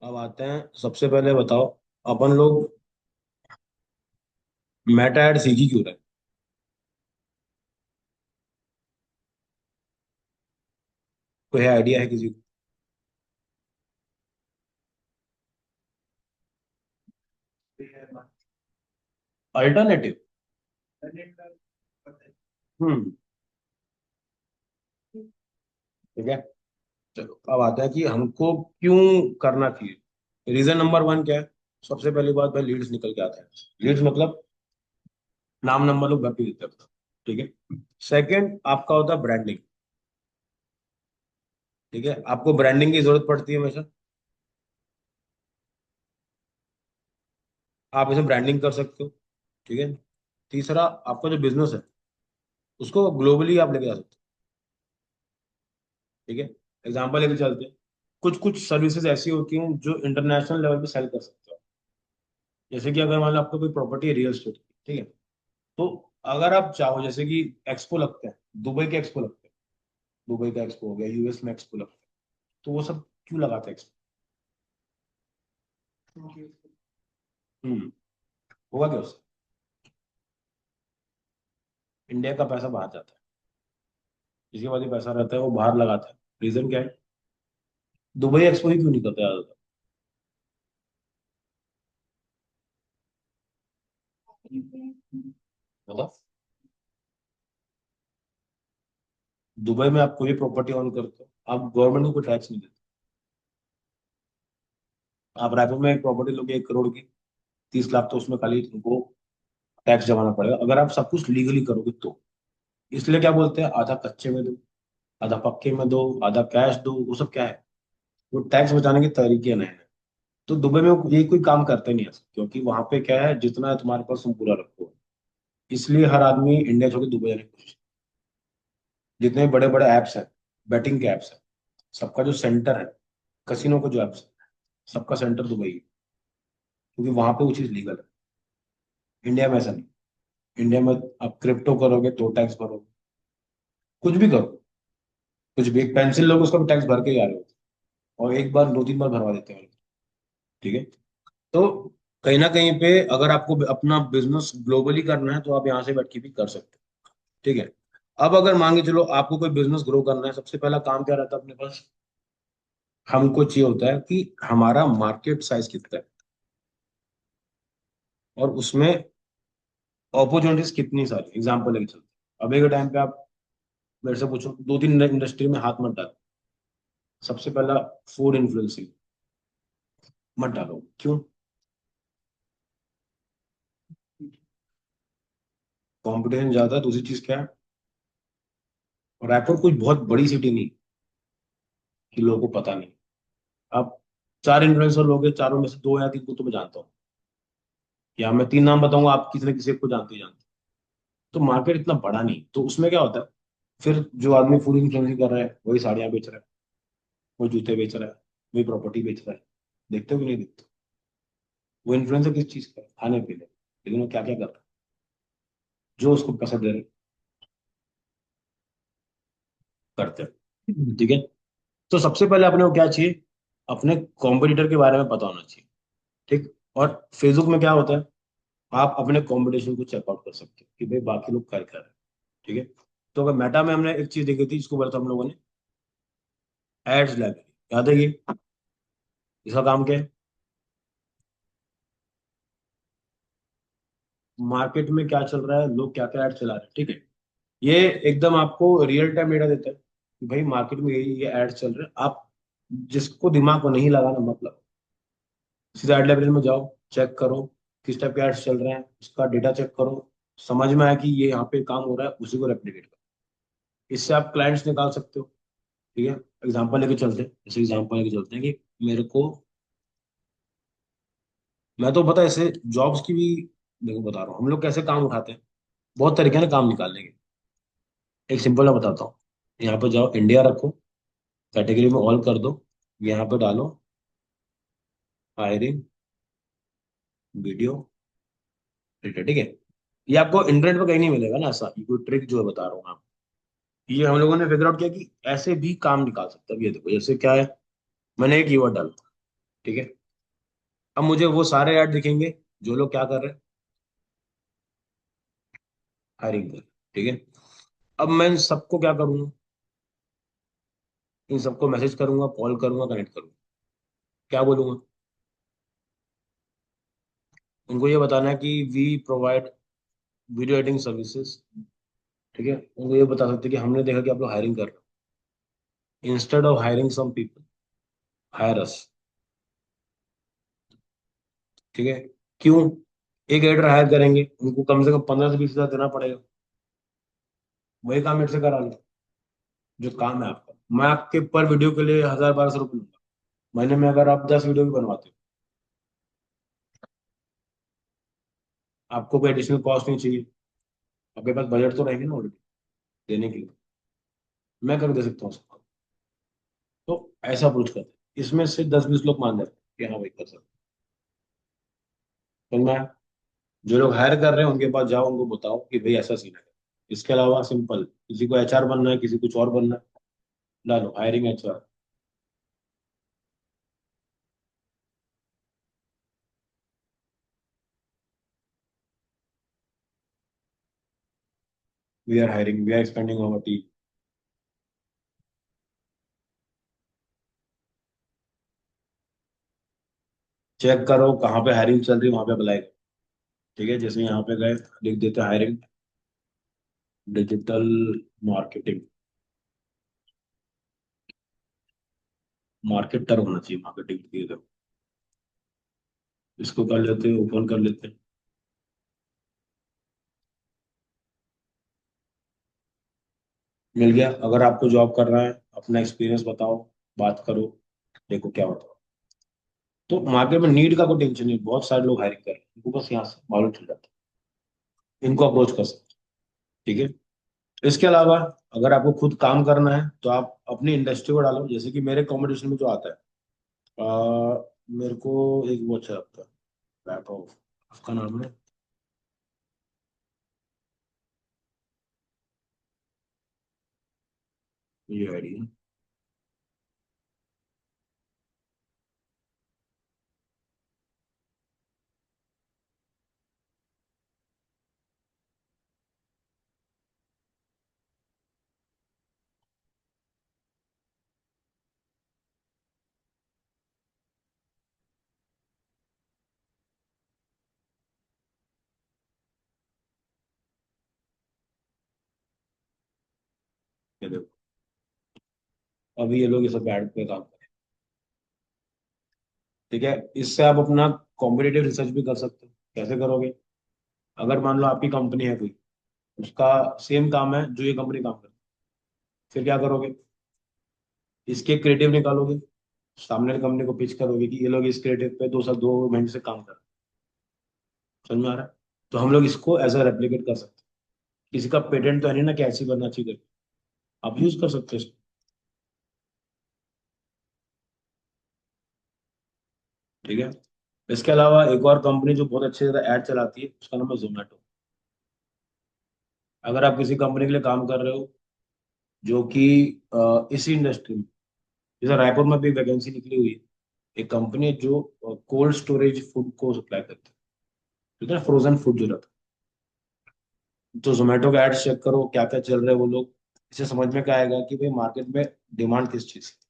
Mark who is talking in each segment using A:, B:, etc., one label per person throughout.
A: अब आते हैं, सबसे पहले बताओ, अपन लोग मेटा एड सीख ही क्यों रहे? कोई आइडिया है किसी को? अल्टरनेटिव। हम्म। ठीक है। चलो अब आता है कि हमको क्यों करना चाहिए। रीजन नंबर वन क्या है? सबसे पहली बात भाई, लीड्स निकल के आता है। लीड्स मतलब नाम नंबर लोग घर पे देते हैं। ठीक है। सेकंड आपका होता है ब्रांडिंग। ठीक है, आपको ब्रांडिंग की जरूरत पड़ती है हमेशा। आप इसे ब्रांडिंग कर सकते हो। ठीक है। तीसरा, आपका जो बिजनेस है उसको ग्लोबली आप लेके जा सकते हो। ठीक है। एग्जाम्पल लेके चलते हैं। कुछ कुछ सर्विसेज ऐसी होती हैं जो इंटरनेशनल लेवल पे सेल कर सकते हो। जैसे कि अगर मान लो आपको कोई प्रॉपर्टी है रियल एस्टेट की, ठीक है, तो अगर आप चाहो, जैसे कि एक्सपो लगते हैं, दुबई के एक्सपो लगते हैं, दुबई का एक्सपो हो गया, यूएस में एक्सपो लगते हैं, तो वो सब क्यों लगाते हैं एक्सपो? हम्म। होगा क्या उससे? इंडिया का पैसा बाहर जाता है। जिसके पास ये पैसा रहता है वो बाहर लगाता है। रीजन क्या है? दुबई एक्सपो ही क्यों नहीं करता ज्यादातर? बताओ। दुबई में आप कोई प्रॉपर्टी ऑन करते हो, आप गवर्नमेंट को कोई टैक्स नहीं देते। आप रायपुर में एक प्रॉपर्टी लोगे 1 करोड़ की, 30 लाख, तो उसमें खाली तुमको टैक्स जमाना पड़ेगा अगर आप सब कुछ लीगली करोगे तो। इसलिए क्या बोलते हैं, आधा कच्चे में दो, आधा पक्के में दो, आधा कैश दो, वो सब क्या है? वो टैक्स बचाने के तरीके नहीं है। तो दुबई में ये कोई काम करते नहीं है, क्योंकि वहां पे क्या है, जितना है तुम्हारे पास तुम पूरा रखो। इसलिए हर आदमी इंडिया छोड़ के दुबई जाने की कोशिश। जितने बड़े बड़े एप्स हैं, बैटिंग के एप्स हैं, सबका जो सेंटर है, कसिनो का जो एप्स है, सबका सेंटर दुबई है। क्योंकि वहां पे वो चीज लीगल है। इंडिया में ऐसा नहीं। इंडिया में आप क्रिप्टो करोगे तो टैक्स भरोगे। कुछ भी करो, कुछ भी, एक पेंसिल लोगे उसका भी टैक्स भर के ही आ रहे हो। और एक बार 2 3 बार भरवा देते हैं। ठीक है। तो कहीं ना कहीं पे अगर आपको अपना बिजनेस ग्लोबली करना है तो आप यहाँ से बैठ के भी कर सकते हैं। ठीक है। अब अगर मान के चलो आपको कोई बिजनेस ग्रो करना है, सबसे पहला काम क्या रहता है अपने पास? हमको चाहिए होता है कि हमारा मार्केट साइज कितना है, और उसमें अपॉर्चुनिटीज कितनी सारी। एग्जाम्पल लेके चलते हैं, अभी के टाइम पे आप मेरे से पूछो, 2 3 इंडस्ट्री में हाथ मत डालो। सबसे पहला, फूड इन्फ्लुएंसिंग, मत डालो। क्यों? कंपटीशन ज्यादा है। दूसरी चीज क्या है, रायपुर कोई बहुत बड़ी सिटी नहीं कि लोगों को पता नहीं। आप 4 इन्फ्लुएंसर लोगे, चारों में से 2 या 3 को तो मैं जानता हूँ, या मैं 3 नाम बताऊंगा, आप किसी न किसी एक को जानते ही जानते हो। तो मार्केट इतना बड़ा नहीं, तो उसमें क्या होता है, फिर जो आदमी फूड इन्फ्लुएंसिंग कर रहा है वही साड़ियाँ बेच रहा है, वही जूते बेच रहा है, वही प्रॉपर्टी बेच रहा है। देखते हो कि नहीं देखते? वो इन्फ्लुएंसर किस चीज का है? खाने पीने, लेकिन वो क्या क्या कर रहा है? जो उसको पैसा दे रहे करते हैं। ठीक है। तो सबसे पहले अपने को क्या चाहिए? अपने कॉम्पिटिटर के बारे में पता होना चाहिए। ठीक। और फेसबुक में क्या होता है, आप अपने कंपटीशन को चेकआउट कर सकते हो कि भाई बाकी लोग क्या कर रहे हैं। ठीक है। तो अगर मेटा में हमने एक चीज देखी थी, जिसको बोला था हम लोगों ने एड्स लाइब्रेरी, याद है ये? इसका काम क्या है? मार्केट में क्या चल रहा है, लोग क्या क्या एड चला रहे हैं। ठीक है। ये एकदम आपको रियल टाइम डेटा देता है कि भाई मार्केट में ये एड चल रहे हैं। आप जिसको दिमाग को नहीं लगाना, मतलब सीधा एड लाइब्रेरी में जाओ, चेक करो किस टाइप के एड्स चल रहे हैं, उसका डेटा चेक करो, समझ में आया कि ये यहाँ पे काम हो रहा है, उसी को रेप्लिकेट करो। इससे आप क्लाइंट्स निकाल सकते हो। ठीक है। एग्जाम्पल लेके चलते हैं, जैसे एग्जाम्पल लेके चलते हैं कि मेरे को, मैं तो पता है ऐसे जॉब्स की भी, देखो बता रहा हूँ हम लोग कैसे काम उठाते हैं। बहुत तरीके हैं ना काम निकालने के। एक सिंपल मैं बताता हूँ। यहाँ पे जाओ, इंडिया रखो, कैटेगरी में ऑल कर दो, यहाँ पे डालो हायरिंग वीडियो एडिटर। ठीक है। ये आपको इंटरनेट पे कहीं नहीं मिलेगा ना, ऐसा ये कोई ट्रिक जो है बता रहा हूँ आप। ये हम लोगों ने फिगर आउट किया कि ऐसे भी काम निकाल सकते हैं। अब ये देखो, जैसे क्या है, मैंने एक कीवर्ड डाला, ठीक है। अब मुझे वो सारे ऐड दिखेंगे जो लोग क्या कर रहे हैं, हायरिंग कर रहे हैं। ठीक है। अब मैं इन सबको क्या करूंगा, इन सबको मैसेज करूंगा, कॉल करूंगा, कनेक्ट करूंगा। क्या बोलूंगा, उनको ये बताना है कि we provide video editing services. ठीक है, उनको ये बता सकते हैं कि हमने देखा कि आप लोग हायरिंग कर रहे हो, instead of hiring some people, hire us. ठीक है। क्यों, एक एडिटर हायर करेंगे उनको कम से कम 15 से 20 हजार देना पड़ेगा, वही काम मेरे से करा लो। जो काम है आपका, मैं आपके पर वीडियो के लिए 1000 1200 रुपये लूंगा। महीने में अगर आप 10 वीडियो भी बनवाते हो, आपको कोई एडिशनल कॉस्ट नहीं चाहिए, आपके पास बजट तो रहेंगे ना ऑलरेडी देने के लिए, मैं कर दे सकता हूँ सबको। तो ऐसा अप्रोच करते हैं, इसमें से 10 20 लोग मान जाते हैं कि हाँ भाई कर सकते हैं। तो मैं, जो लोग हायर कर रहे हैं उनके पास जाओ, उनको बताओ कि भाई ऐसा सीन है। इसके अलावा सिंपल, किसी को एचआर बनना है, किसी को कुछ और बनना है, डालो hiring HR. We are hiring, we are expanding our team. Check करो कहाँ पे हायरिंग चल रही है, वहां पे अप्लाई करो। ठीक है, जैसे यहाँ पे गए, लिख देते हायरिंग डिजिटल मार्केटिंग, मार्केटर होना चाहिए मार्केटिंग के लिए। इसको कर लेते हैं, ओपन कर लेते हैं। मिल गया। अगर आपको जॉब करना है, अपना एक्सपीरियंस बताओ, बात करो, देखो क्या होता है। तो मार्केट में नीड का कोई टेंशन नहीं, बहुत सारे लोग हायरिंग कर रहे हैं, उनको बस यहाँ से मालूम चल जाता है, इनको अप्रोच कर सकते हैं। ठीक है। इसके अलावा अगर आपको खुद काम करना है तो आप अपनी इंडस्ट्री को डालो, जैसे कि मेरे कॉम्पिटिशन में जो आता है, मेरे को एक वो अच्छा लगता है, बैक ऑफ, उसका नाम है, ये आईडी है, ये देखो। अभी ये लोग ये सब ऐड पे काम करें। ठीक है, इससे आप अपना कॉम्पिटेटिव रिसर्च भी कर सकते हो। कैसे करोगे, अगर मान लो आपकी कंपनी है कोई, उसका सेम काम है जो ये कंपनी काम करती है, फिर क्या करोगे, इसके क्रिएटिव निकालोगे, सामने वाली कंपनी को पिच करोगे कि ये लोग इस क्रिएटिव पे 2 महीने से काम कर रहे हैं। समझ में आ रहा है। तो हम लोग इसको एज अ रेप्लिकेट कर सकते हैं। किसी का पेटेंट तो है नहीं ना कि ऐसी बनना चाहिए करके, आप यूज कर सकते हो इसको। ठीक है। इसके अलावा एक और कंपनी जो बहुत अच्छे से ऐड चलाती है, उसका नाम है जोमेटो। अगर आप किसी कंपनी के लिए काम कर रहे हो जो कि इसी इंडस्ट्री में, जैसे रायपुर में भी वैकेंसी निकली हुई है, एक कंपनी है जो कोल्ड स्टोरेज फूड को सप्लाई करती है, ठीक है ना, फ्रोजन फूड जो रहता है। तो जोमेटो का एड चेक करो क्या क्या चल रहा है वो लोग, इससे समझ में क्या आएगा कि भाई मार्केट में डिमांड किस चीज की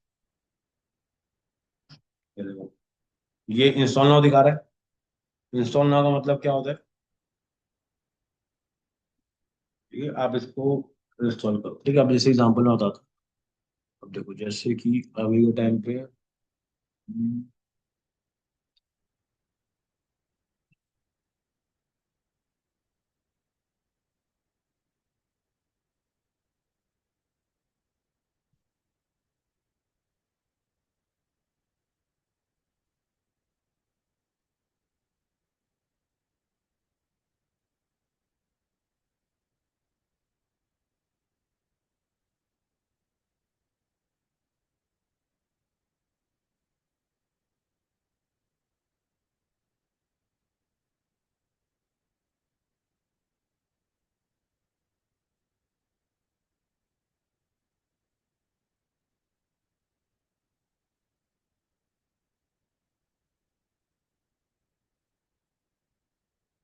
A: है। ये देखो, ये इंस्टॉल नाउ दिखा रहा है। इंस्टॉल नाउ का मतलब क्या होता है, ठीक है, आप इसको इंस्टॉल करो। ठीक है, अब जैसे एग्जांपल में बताता हूँ। अब देखो, जैसे कि अभी के टाइम पे,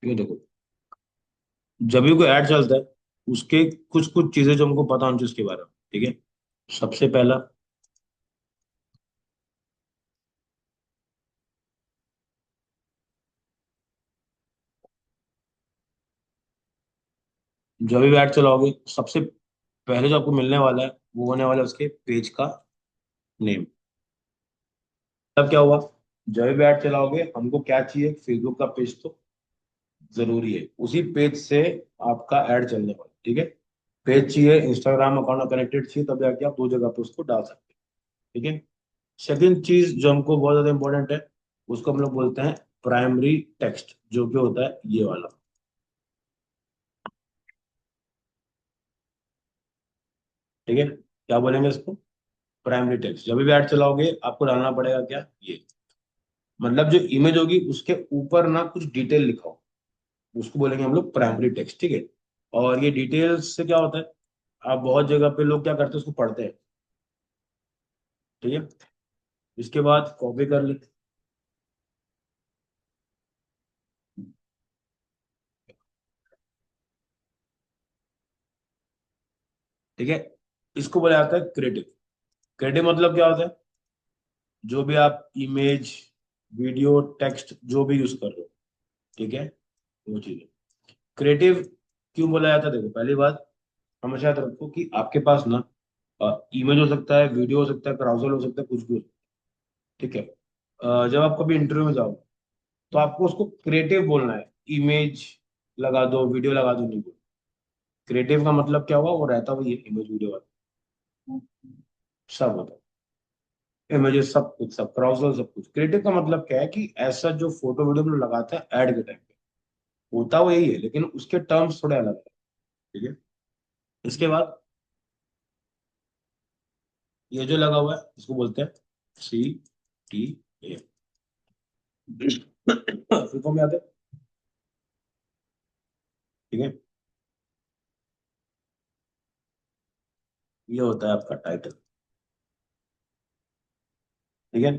A: ये देखो, जब भी कोई ऐड चलता है, उसके कुछ कुछ चीजें जो हमको पता होनी चाहिए उसके बारे में, ठीक है। सबसे पहला, जब भी ऐड चलाओगे, सबसे पहले जो आपको मिलने वाला है वो होने वाला है उसके पेज का नेम। तब क्या हुआ, जब भी ऐड चलाओगे हमको क्या चाहिए, फेसबुक का पेज तो जरूरी है, उसी पेज से आपका ऐड चलने वाला है, ठीक है। पेज चाहिए, इंस्टाग्राम अकाउंट कनेक्टेड चाहिए, तब जाके आप दो जगह पे उसको डाल सकते हैं, ठीक है। सेकंड चीज जो हमको बहुत ज्यादा इंपॉर्टेंट है, उसको हम लोग बोलते हैं प्राइमरी टेक्स्ट, जो कि होता है ये वाला, ठीक है। क्या बोलेंगे इसको, प्राइमरी टेक्स्ट। जब भी ऐड चलाओगे आपको डालना पड़ेगा क्या, ये, मतलब जो इमेज होगी उसके ऊपर ना कुछ डिटेल लिखा हो, उसको बोलेंगे हम लोग प्राइमरी टेक्स्ट, ठीक है। और ये डिटेल्स से क्या होता है, आप बहुत जगह पे लोग क्या करते हैं, उसको पढ़ते हैं, ठीक है। इसके बाद कॉपी कर ले, ठीक है। इसको बोला जाता है क्रिएटिव। क्रिएटिव मतलब क्या होता है, जो भी आप इमेज, वीडियो, टेक्स्ट जो भी यूज कर रहे हो, ठीक है, वो चीज है क्रिएटिव। क्यों बोला जाता है, देखो पहली बात, हमेशा याद रखो कि आपके पास ना इमेज हो सकता है, वीडियो हो सकता है, कराउजल हो सकता है, कुछ भी हो सकता है, ठीक है। जब आप कभी इंटरव्यू में जाओ, तो आपको उसको क्रिएटिव बोलना है, इमेज लगा दो, वीडियो लगा दो, नहीं बोल। क्रिएटिव का मतलब क्या हुआ, वो रहता वही है, इमेज वीडियो वाला सब होता है, इमेजेस सब कुछ, सब क्राउजल सब कुछ। क्रिएटिव का मतलब क्या है कि ऐसा जो फोटो वीडियो में लगाता है ऐड के टाइम पे, होता वो यही है, लेकिन उसके टर्म्स थोड़े अलग है, ठीक है। इसके बाद ये जो लगा हुआ है इसको बोलते हैं CTA, फुल फॉर्म याद है, ठीक है। ये होता है आपका टाइटल, ठीक है।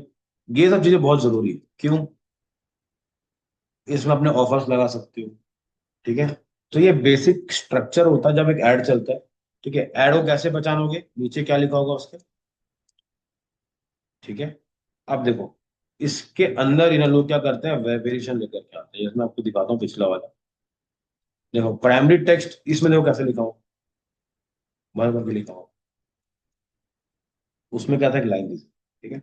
A: ये सब चीजें बहुत जरूरी है, क्यों, इसमें अपने ऑफर्स लगा सकते हो, ठीक है। तो ये बेसिक स्ट्रक्चर होता है जब एक ऐड चलता है, ठीक है। ऐड को कैसे पहचानोगे, नीचे क्या लिखा होगा उसके, ठीक है। अब देखो, इसके अंदर इन लोग क्या करते हैं, वेरिएशन लेकर के आते हैं, इसमें आपको दिखाता हूँ पिछला वाला। देखो प्राइमरी टेक्स्ट, इसमें देखो कैसे लिखा हो, भर भर के लिखा हो, उसमें क्या था, एक लाइन थी, ठीक है।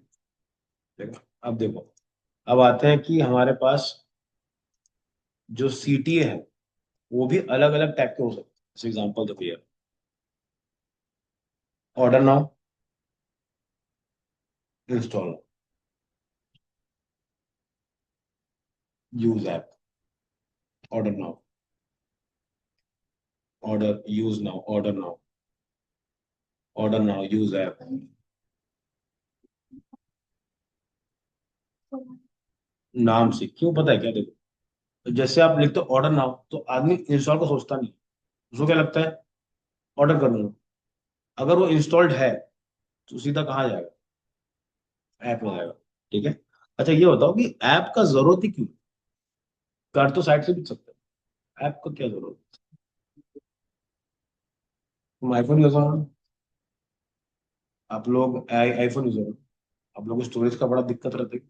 A: देखो, अब देखो, अब आते हैं कि हमारे पास जो CTA है, वो भी अलग अलग टाइप के हो सकते हैं। जैसे एग्जाम्पल देखो, ये order now, install, use app, order now, order use now, order now, order now use app. नाम से क्यों, पता है क्या, देखो जैसे आप लिखते हो ऑर्डर नाउ, तो आदमी इंस्टॉल को सोचता नहीं, उसको क्या लगता है, ऑर्डर करूंगा। अगर वो इंस्टॉल्ड है तो सीधा कहाँ जाएगा, ऐप में जाएगा, ठीक है। अच्छा ये बताओ कि ऐप का जरूरत ही क्यों, कर तो साइट से भी सकते हो, ऐप का क्या जरूरत, तुम आईफोन यूज करो ना, आप लोग आईफोन यूज करो, आप लोग को स्टोरेज का बड़ा दिक्कत रहता है,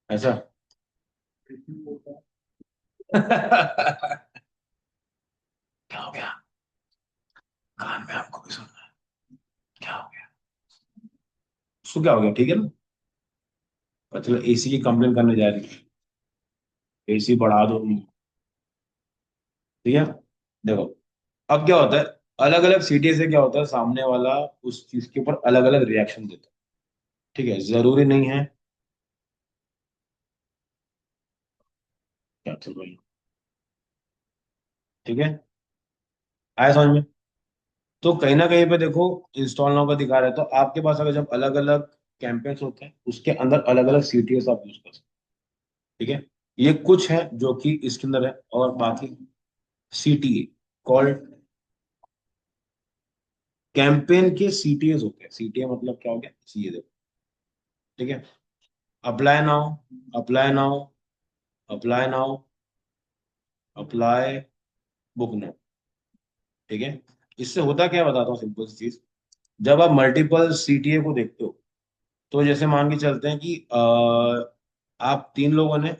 A: ऐसा। क्या हो गया, कान में आपको भी सुनना है, क्या हो गया, उसको क्या हो गया, ठीक है ना। चलो AC की कंप्लेन करने जा रही है, AC बढ़ा दो, ठीक है। देखो, अब क्या होता है, अलग अलग सिटी से क्या होता है, सामने वाला उस चीज के ऊपर अलग अलग रिएक्शन देता है, ठीक है। जरूरी नहीं है, क्या चल रही है, ठीक है, आया समझ में। तो कहीं ना कहीं पे देखो, इंस्टॉल नाउ का दिखा रहा है, तो आपके पास अगर जब अलग अलग कैंपेन्स होते हैं, उसके अंदर अलग अलग CTS आप यूज कर सकते हैं, ठीक है। ये कुछ है जो कि इसके अंदर है, और बाकी CTA, कॉल्ड कैंपेन के CTS होते हैं। CTA मतलब क्या हो गया, ये देखो, ठीक है। Apply now, apply now, apply now, apply book now. ठीक है, इससे होता क्या है बताता हूँ, सिंपल सी चीज। जब आप मल्टीपल सीटीए को देखते हो, तो जैसे मान के चलते हैं कि आप तीन लोगों ने,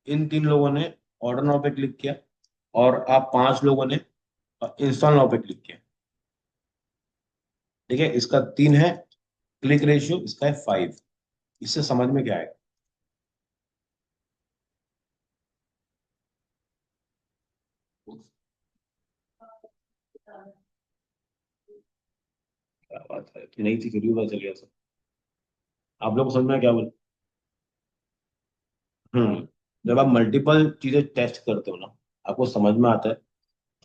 A: इन तीन लोगों ने ऑर्डर नाउ पे क्लिक किया, और आप पांच लोगों ने इंस्टॉल नाउ पे क्लिक किया। ठीक है, इसका तीन है क्लिक रेशियो, इसका है 5। इससे समझ में क्या आएगा? क्या बात है कि नहीं थी, फिर भी पता चल गया सब। आप लोग को समझ में क्या बोल। जब आप मल्टीपल चीजें टेस्ट करते हो ना, आपको समझ में आता है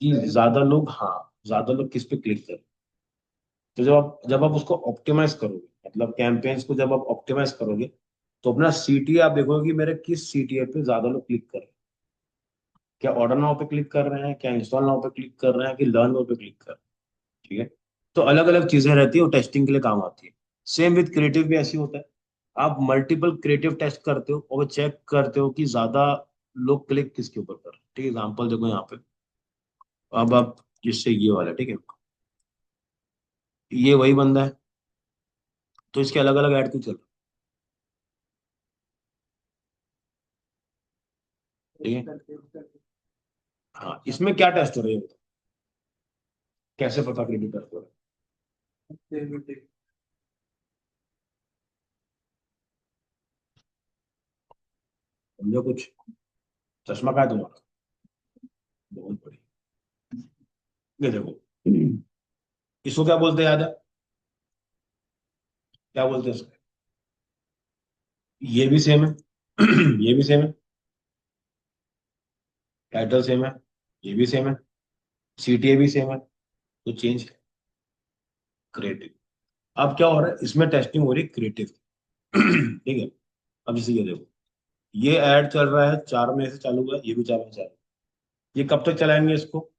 A: कि ज्यादा लोग किस पे क्लिक कर। तो जब आप उसको ऑप्टिमाइज करोगे, मतलब कैंपेन्स को जब आप ऑप्टिमाइज करोगे, तो अपना सीटीए आप देखोगे कि मेरे किस सीटीए पे ज्यादा लोग क्लिक कर रहे हैं। क्या ऑर्डर नाउ पे क्लिक कर रहे हैं, क्या इंस्टॉल नाउ पे क्लिक कर रहे हैं, कि लर्न नाउ पे क्लिक कर रहे हैं। ठीक है, तो अलग अलग चीजें रहती है, वो टेस्टिंग के लिए काम आती है। सेम विद क्रिएटिव भी ऐसी होता है। आप मल्टीपल क्रिएटिव टेस्ट करते हो और चेक करते हो कि ज्यादा लोग क्लिक किसके ऊपर कर रहे हैं। ठीक है, एग्जाम्पल देखो यहाँ पे। अब आप जिससे ये वाला, ठीक है, ये वही बंदा है, तो इसके अलग अलग ऐड क्यों चल रहे हैं? ठीक है, हाँ, इसमें क्या टेस्ट हो रही है बताओ? कैसे पता क्रिएटिव टेस्ट हो रहा है? समझो कुछ। चश्मा का है तुम्हारा? बहुत बढ़िया। ये देखो, इसको क्या बोलते हैं, याद है? क्या बोलते हैं इसको? ये भी सेम है। ये भी सेम है। टाइटल सेम है। ये भी सेम है। सीटीए भी सेम है। तो चेंज क्रिएटिव। अब क्या हो रहा है, इसमें टेस्टिंग हो रही है क्रिएटिव। ठीक है, अब जैसे ये देखो, ये ऐड चल रहा है, चार में से चालू हुआ है, ये भी चार में से चालू है। ये कब तक चलाएंगे इसको?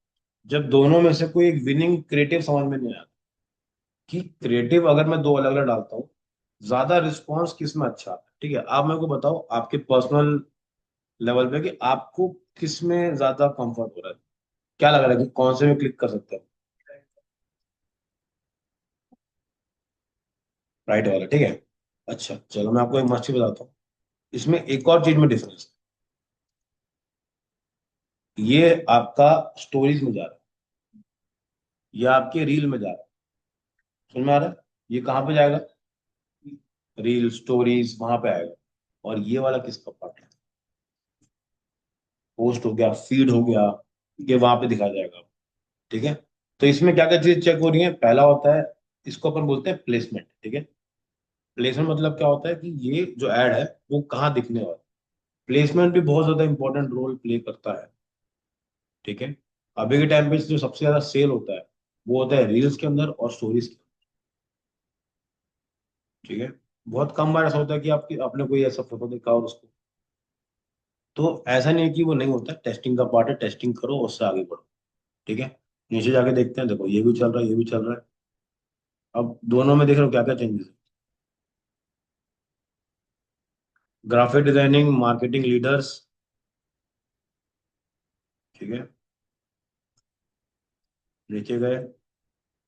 A: जब दोनों में से कोई एक विनिंग क्रिएटिव समझ में नहीं आता, कि क्रिएटिव अगर मैं दो अलग अलग डालता हूँ, ज्यादा रिस्पॉन्स किस में अच्छा आता है। ठीक है, आप मेरे को बताओ आपके पर्सनल लेवल पे कि आपको किस में ज्यादा कंफर्ट हो रहा है, क्या लग रहा है कि कौन से में क्लिक कर सकते हैं? राइट वाला, ठीक है। अच्छा चलो, मैं आपको एक मस्त चीज बताता हूँ। इसमें एक और चीज में डिफरेंस है। ये आपका स्टोरीज में जा रहा है, ये आपके रील में जा रहा है। समझ में आ रहा है? ये कहाँ पे जाएगा? रील स्टोरीज वहां पे आएगा। और ये वाला किसका पार्ट है? पोस्ट हो गया, फीड हो गया, ये वहां पे दिखा जाएगा। ठीक है, तो इसमें क्या क्या चीज चेक हो रही है? पहला होता है, इसको अपन बोलते हैं प्लेसमेंट। ठीक है, प्लेसमेंट मतलब क्या होता है कि ये जो ऐड है वो कहाँ दिखने वाला है। प्लेसमेंट भी बहुत ज्यादा इंपॉर्टेंट रोल प्ले करता है। ठीक है, अभी के टाइम पे जो सबसे ज्यादा सेल होता है, वो होता है रील्स के अंदर और स्टोरीज के अंदर। ठीक है, बहुत कम बार ऐसा होता है कि आपकी आपने कोई ऐसा फोटो देखा और उसको, तो ऐसा नहीं है कि वो नहीं होता, टेस्टिंग का पार्ट है, टेस्टिंग करो उससे आगे बढ़ो। ठीक है, नीचे जाके देखते हैं, देखो ये भी चल रहा है, ये भी चल रहा है। अब दोनों में देख रहे हो क्या क्या चेंजेस है। Graphic designing, marketing leaders. ठीक है, नीचे गए,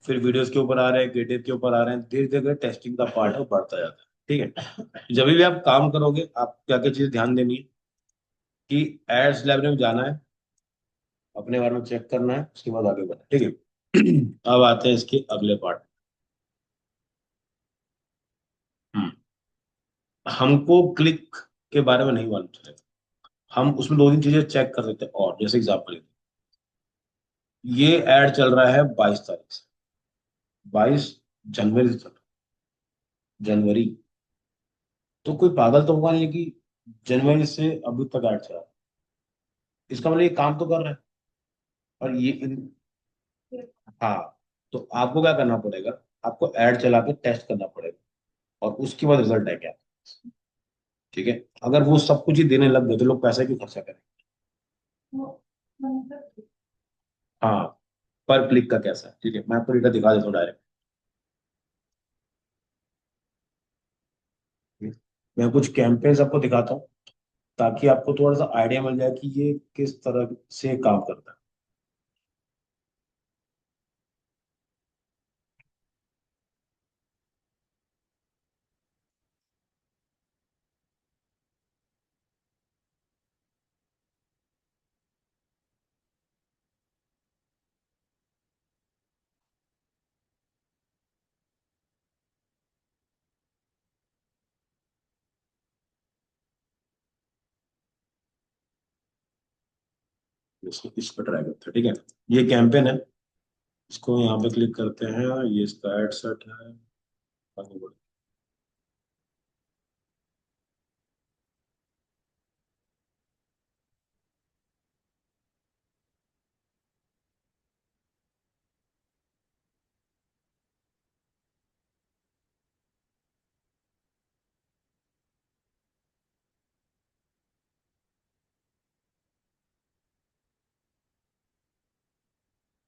A: फिर वीडियोस के ऊपर आ रहे हैं, क्रिएटिव के ऊपर आ रहे हैं, धीरे धीरे टेस्टिंग का पार्ट है वो बढ़ता जाता है। ठीक है, जब भी आप काम करोगे, आप क्या क्या चीज ध्यान देनी है, कि एड्स लाइब्रेरी में जाना है, अपने बारे में चेक करना है, उसके बाद आगे बढ़ना है। ठीक है, अब आते हैं इसके अगले पार्ट। हम्म हमको क्लिक के बारे में नहीं मालूम चलेगा। हम उसमें दो तीन चीजें चेक कर सकते हैं, और जैसे एग्जाम्पल, ये ऐड चल रहा है 22 तारीख से, 22 जनवरी से चल रहा है, जनवरी। तो कोई पागल तो होगा नहीं कि जनवरी से अभी तक ऐड चला। इसका मतलब ये काम तो कर रहा है। और हाँ, तो आपको क्या करना पड़ेगा? आपको ऐड चला के टेस्ट करना पड़ेगा, और उसके बाद रिजल्ट है क्या। ठीक है, अगर वो सब कुछ ही देने लग गए, तो लोग पैसा क्यों खर्चा करें? हाँ, पर क्लिक का कैसा है, ठीक है, मैं आपको डेटा दिखा देता हूँ डायरेक्ट। मैं कुछ कैंपेन्स आपको दिखाता हूँ ताकि आपको थोड़ा सा आइडिया मिल जाए कि ये किस तरह से काम करता है। इसको इस पर ट्राई करते हैं, ठीक है। ये कैंपेन है, इसको यहाँ पे क्लिक करते हैं। ये इसका एड सेट है। आगे बढ़ो।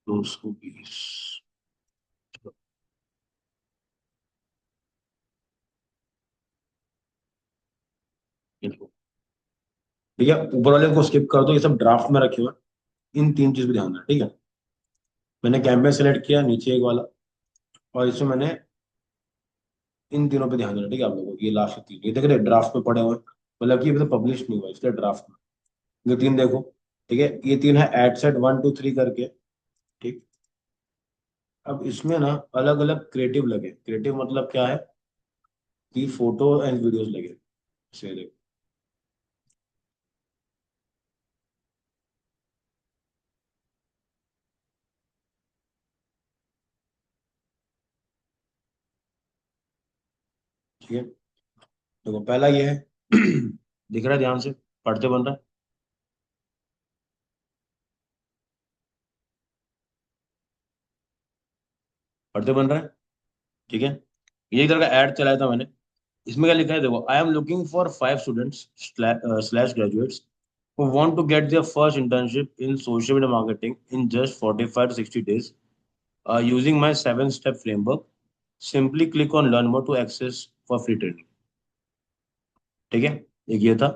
A: दो सौ बीस ठीक है, ऊपर वाले को स्किप कर दो, ये सब ड्राफ्ट में रखे हुए हैं। इन तीन चीज पे ध्यान देना, ठीक है। मैंने कैंपेन सेलेक्ट किया, नीचे एक वाला, और इसमें मैंने इन तीनों पे ध्यान देना, ठीक है। आप लोगों को ये लास्ट तीन, ये देख रहे ड्राफ्ट में पड़े हुए हैं, मतलब कि ये तो पब्लिश नहीं हुआ, इसलिए ड्राफ्ट में। ये तीन देखो, ठीक है। ये तीन है एड सेट 1 2 3 करके, ठीक। अब इसमें ना अलग अलग क्रिएटिव लगे। क्रिएटिव मतलब क्या है कि फोटो एंड वीडियोस लगे, से देखो। ठीक है, देखो पहला ये है दिख रहा है ध्यान से, पढ़ते बन रहा है, पढ़ते बन रहा है, ठीक है। ये एक तरह का ऐड चलाया था मैंने। इसमें क्या लिखा है देखो, I am looking for 5 students slash graduates who want to get their first internship in social media marketing in just 45 to 60 days using my 7 step framework. Simply click on learn more to access for free training। ठीक है, एक ये था।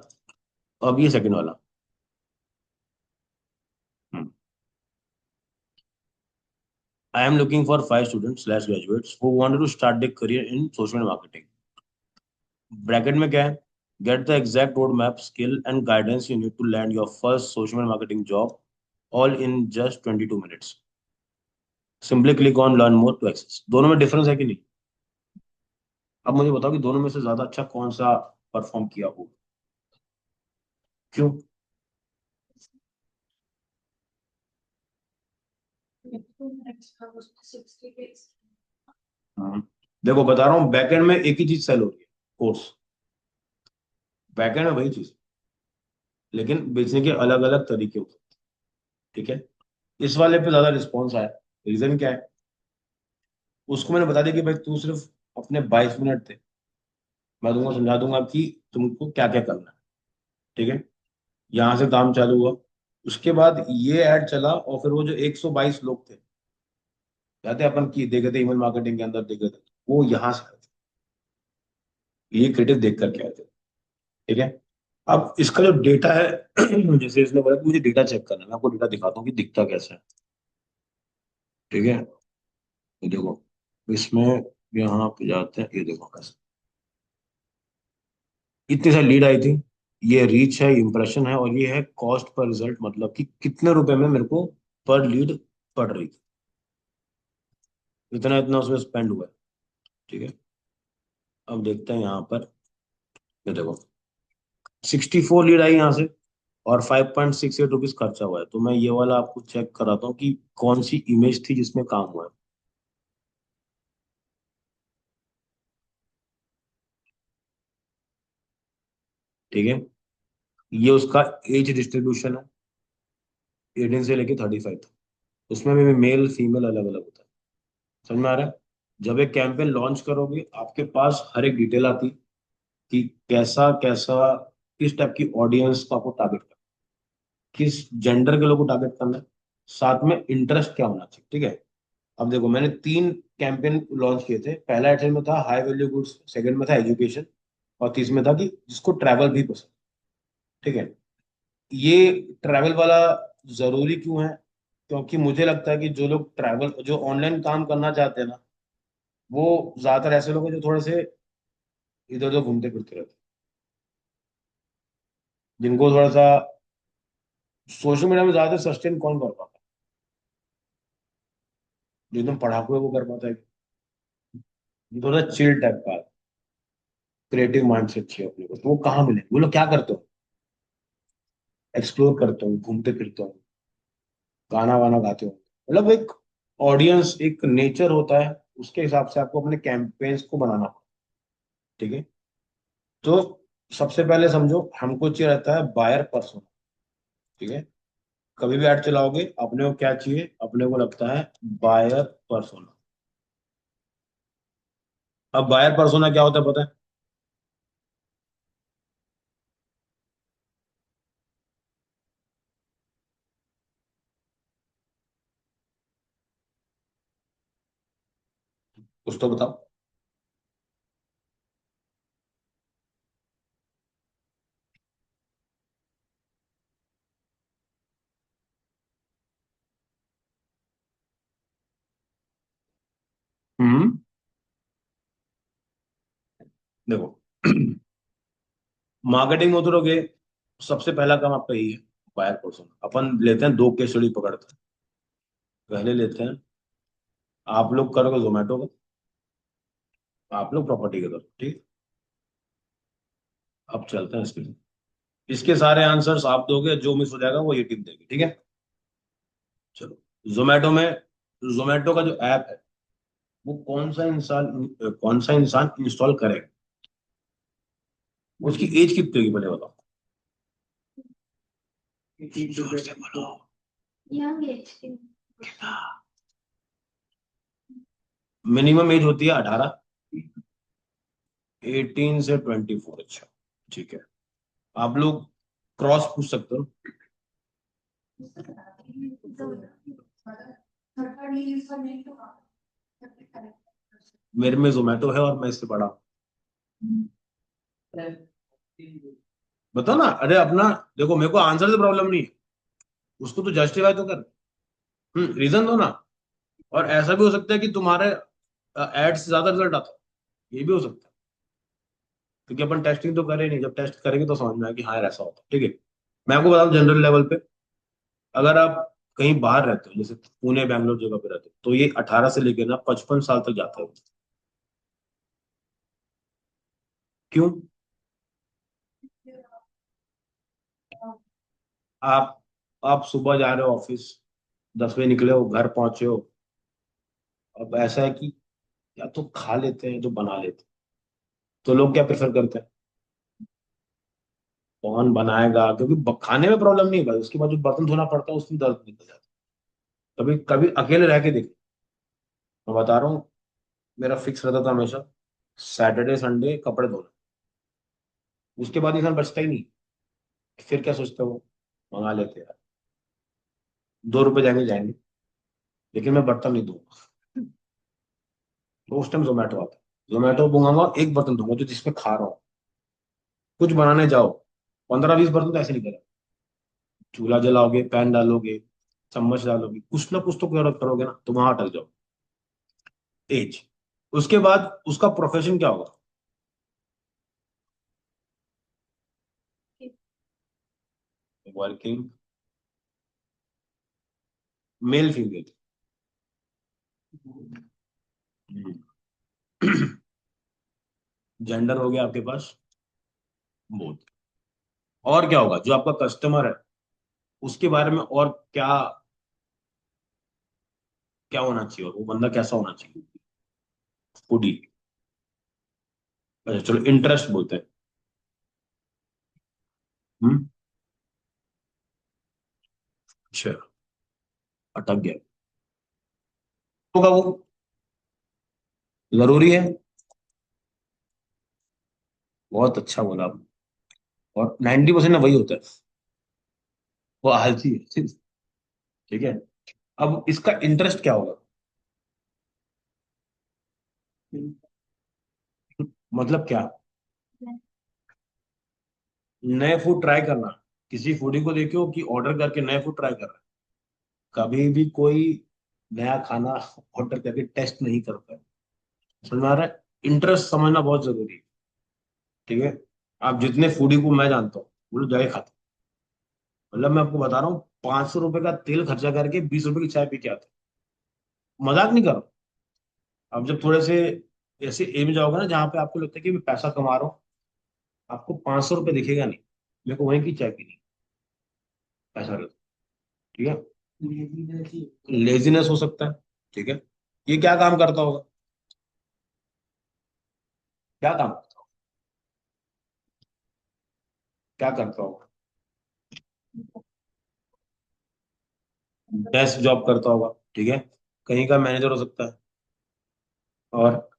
A: अब ये second वाला। I am looking for 5 students slash graduates who wanted to start their career in social media marketing। Bracket में क्या है, get the exact road map skill and guidance you need to land your first social media marketing job all in just 22 minutes. Simply click on learn more to access. दोनों में difference है कि नहीं? अब मुझे बताओ कि दोनों में से ज्यादा अच्छा कौन सा परफॉर्म किया हो? क्यों? हाँ। देखो बता रहा हूँ, बैकएंड में एक ही चीज सेल हो रही है, कोर्स। बैकएंड में वही चीज, लेकिन बेचने के अलग अलग तरीके होते हैं, ठीक है। इस वाले पे ज्यादा रिस्पॉन्स आया, रीजन क्या है? उसको मैंने बता दिया कि भाई तू सिर्फ अपने 22 मिनट थे, मैं तुमको समझा दूंगा कि तुमको क्या क्या करना है, ठीक है। यहाँ से काम चालू हुआ, उसके बाद ये ऐड चला, और फिर वो जो 122 लोग थे, याद है अपन की देखे थे ईमेल मार्केटिंग के अंदर देखे थे, वो यहाँ से आए थे, ये क्रिएटिव देख करके आए थे, ठीक है। अब इसका जो डेटा है जैसे इसने बोला कि मुझे डेटा चेक करना है, मैं आपको डेटा दिखाता हूँ कि दिखता कैसा है, ठीक है। ये देखो, इसमें यहाँ पे जाते हैं, ये देखो कैसे इतनी सारी लीड आई थी। ये रीच है, इंप्रेशन है, और ये है कॉस्ट पर रिजल्ट, मतलब कि कितने रुपए में मेरे को पर लीड पड़ रही थी, इतना इतना उसमें स्पेंड हुआ है, ठीक है। अब देखते हैं यहाँ पर, ये देखो 64 लीड आई यहाँ से, और 5.68 रुपीज खर्चा हुआ है। तो मैं ये वाला आपको चेक कराता हूँ कि कौन सी इमेज थी जिसमें काम हुआ है, ठीक है। ये उसका एज डिस्ट्रीब्यूशन है, 18 से लेके 35 तक। उसमें भी मेल फीमेल अलग अलग होता है, समझ में आ रहा है? जब एक कैंपेन लॉन्च करोगे, आपके पास हर एक डिटेल आती है कि कैसा कैसा, किस टाइप की ऑडियंस को आपको टारगेट करना है, किस जेंडर के लोग को टारगेट करना है, साथ में इंटरेस्ट क्या होना चाहिए, ठीक है। अब देखो मैंने 3 कैंपेन लॉन्च किए थे। पहला एयरटेल में था हाई वैल्यू गुड्स, सेकंड में था एजुकेशन, और तीस में था कि जिसको ट्रैवल भी पसंद। ठीक है। ये ट्रैवल वाला जरूरी क्यों है? क्योंकि मुझे लगता है कि जो लोग ट्रैवल जो ऑनलाइन काम करना चाहते हैं ना, वो ज्यादातर ऐसे लोग हैं जो थोड़े से इधर उधर घूमते फिरते रहते हैं, जिनको थोड़ा सा सोशल मीडिया में ज्यादा सस्टेन कौन कर पाता है? जो एकदम पढ़ाकू है वो कर पाता है? जो थोड़ा चिल टाइप का क्रिएटिव माइंड से अच्छी है अपने को, तो वो कहाँ मिले? वो लोग क्या करते हो? एक्सप्लोर करते हो, घूमते फिरते हो, गाना वाना गाते हो। मतलब एक ऑडियंस, एक नेचर होता है, उसके हिसाब से आपको अपने कैंपेन्स को बनाना पड़ता है। ठीक है। तो सबसे पहले समझो, हमको चाहिए रहता है बायर पर्सोना। ठीक है। कभी भी ऐड चलाओगे, अपने को क्या चाहिए? अपने को लगता है बायर पर्सोना। अब बायर पर्सोना क्या होता है पता है? कुछ तो बताओ। हम्म। देखो, मार्केटिंग में उतरोगे, सबसे पहला काम आपका यही है, बायर पर्सोना। अपन लेते हैं दो केस स्टडी पकड़ते हैं। पहले लेते हैं, आप लोग करोगे जोमेटो का, आप लोग प्रॉपर्टी का करो। ठीक। अब चलते हैं इसके लिए। इसके सारे आंसर्स आप दोगे, जो मिस हो जाएगा वो ये टीम देगी। ठीक है। चलो, जोमेटो में, जोमेटो का जो ऐप है, वो कौन सा इंसान इंस्टॉल करेगा? उसकी एज कितनी होगी पहले बताओ। जोर से बोलो। मिनिमम एज होती है 18, 18 से 24। अच्छा, ठीक है। आप लोग क्रॉस पूछ सकते हो। मेरे में जोमेटो है और मैं इससे बड़ा हूँ। बताओ ना, अरे अपना, देखो मेरे को आंसर से प्रॉब्लम नहीं है, उसको तो जस्टिफाई तो कर। रीजन दो ना। और ऐसा भी हो सकता है कि तुम्हारे एड से ज्यादा रिजल्ट आता है, ये भी हो सकता है। क्योंकि अपन टेस्टिंग तो करें नहीं, जब टेस्ट करेंगे तो समझ में आएगा कि हाँ यार ऐसा होता है। ठीक है। मैं आपको बताऊं जनरल लेवल पे, अगर आप कहीं बाहर रहते हो, जैसे पुणे बैंगलोर जगह पे रहते हो, तो ये 18 से लेकर ना 55 साल तक जाता है। क्यों? आप आप सुबह जा रहे हो ऑफिस, 10 बजे निकले हो, घर पहुंचे हो। अब ऐसा है कि या तो खा लेते हैं तो बना लेते हैं। तो लोग क्या प्रेफर करते हैं? कौन बनाएगा? क्योंकि खाने में प्रॉब्लम नहीं है भाई, उसके बाद जो बर्तन धोना पड़ता है उसमें दर्द निकल जाता है। कभी कभी अकेले रह के देख, मैं बता रहा हूँ, मेरा फिक्स रहता था हमेशा सैटरडे संडे कपड़े धोना। उसके बाद इंसान बचता ही नहीं। फिर क्या सोचते हो? मंगा लेते हैं यार, 2 रुपए जाएंगे जाएंगे, लेकिन मैं बर्तन नहीं धोऊंगा। तो उस टाइम जोमेटो आता है, जोमेटो मंगाऊंगा, एक बर्तन धोऊंगा जो जिसमें खा रहा हूँ। कुछ बनाने जाओ, 15-20 बर्तन तो ऐसे नहीं करें। चूल्हा जलाओगे, पैन डालोगे, चम्मच डालोगे, कुछ ना कुछ तो करोगे ना, तो वहां अटक जाओ। एज। उसके बाद उसका प्रोफेशन क्या होगा? Working, male female? जेंडर हो गया आपके पास, बोथ। और क्या होगा? जो आपका कस्टमर है, उसके बारे में और क्या, क्या होना चाहिए, और वो बंदा कैसा होना चाहिए? फूडी? अच्छा चलो, इंटरेस्ट बोलते हैं। हम्म। अच्छा, अटक गया। होगा वो, जरूरी है। बहुत अच्छा बोला आपने। और 90% ना वही होता है, वो आलसी है। ठीक है। अब इसका इंटरेस्ट क्या होगा? मतलब क्या? नए फूड ट्राई करना, किसी फूडी को देखो कि ऑर्डर करके नए फूड ट्राई कर रहा है, कभी भी कोई नया खाना ऑर्डर करके टेस्ट नहीं करता है। समझ में आ रहा है? इंटरेस्ट समझना बहुत जरूरी है। ठीक है। आप जितने फूडी को मैं जानता हूँ वो लोग जाके खाते हैं। मतलब मैं आपको बता रहा हूँ, 500 रुपए का तेल खर्चा करके 20 रुपए की चाय पी के आते हैं। मजाक नहीं कर रहा हूँ। अब जब थोड़े से ऐसे एम जाओगे ना जहाँ पे आपको लगता है कि मैं पैसा कमा रहा हूँ, आपको 500 रुपये दिखेगा नहीं, मेरे को वहीं की चाय पीनी, पैसा रहे। ठीक है। लेजीनेस हो सकता है। ठीक है। ये क्या काम करता होगा? क्या काम करता होगा? क्या करता होगा? डेस्क जॉब करता होगा। ठीक है। कहीं का मैनेजर हो सकता है। और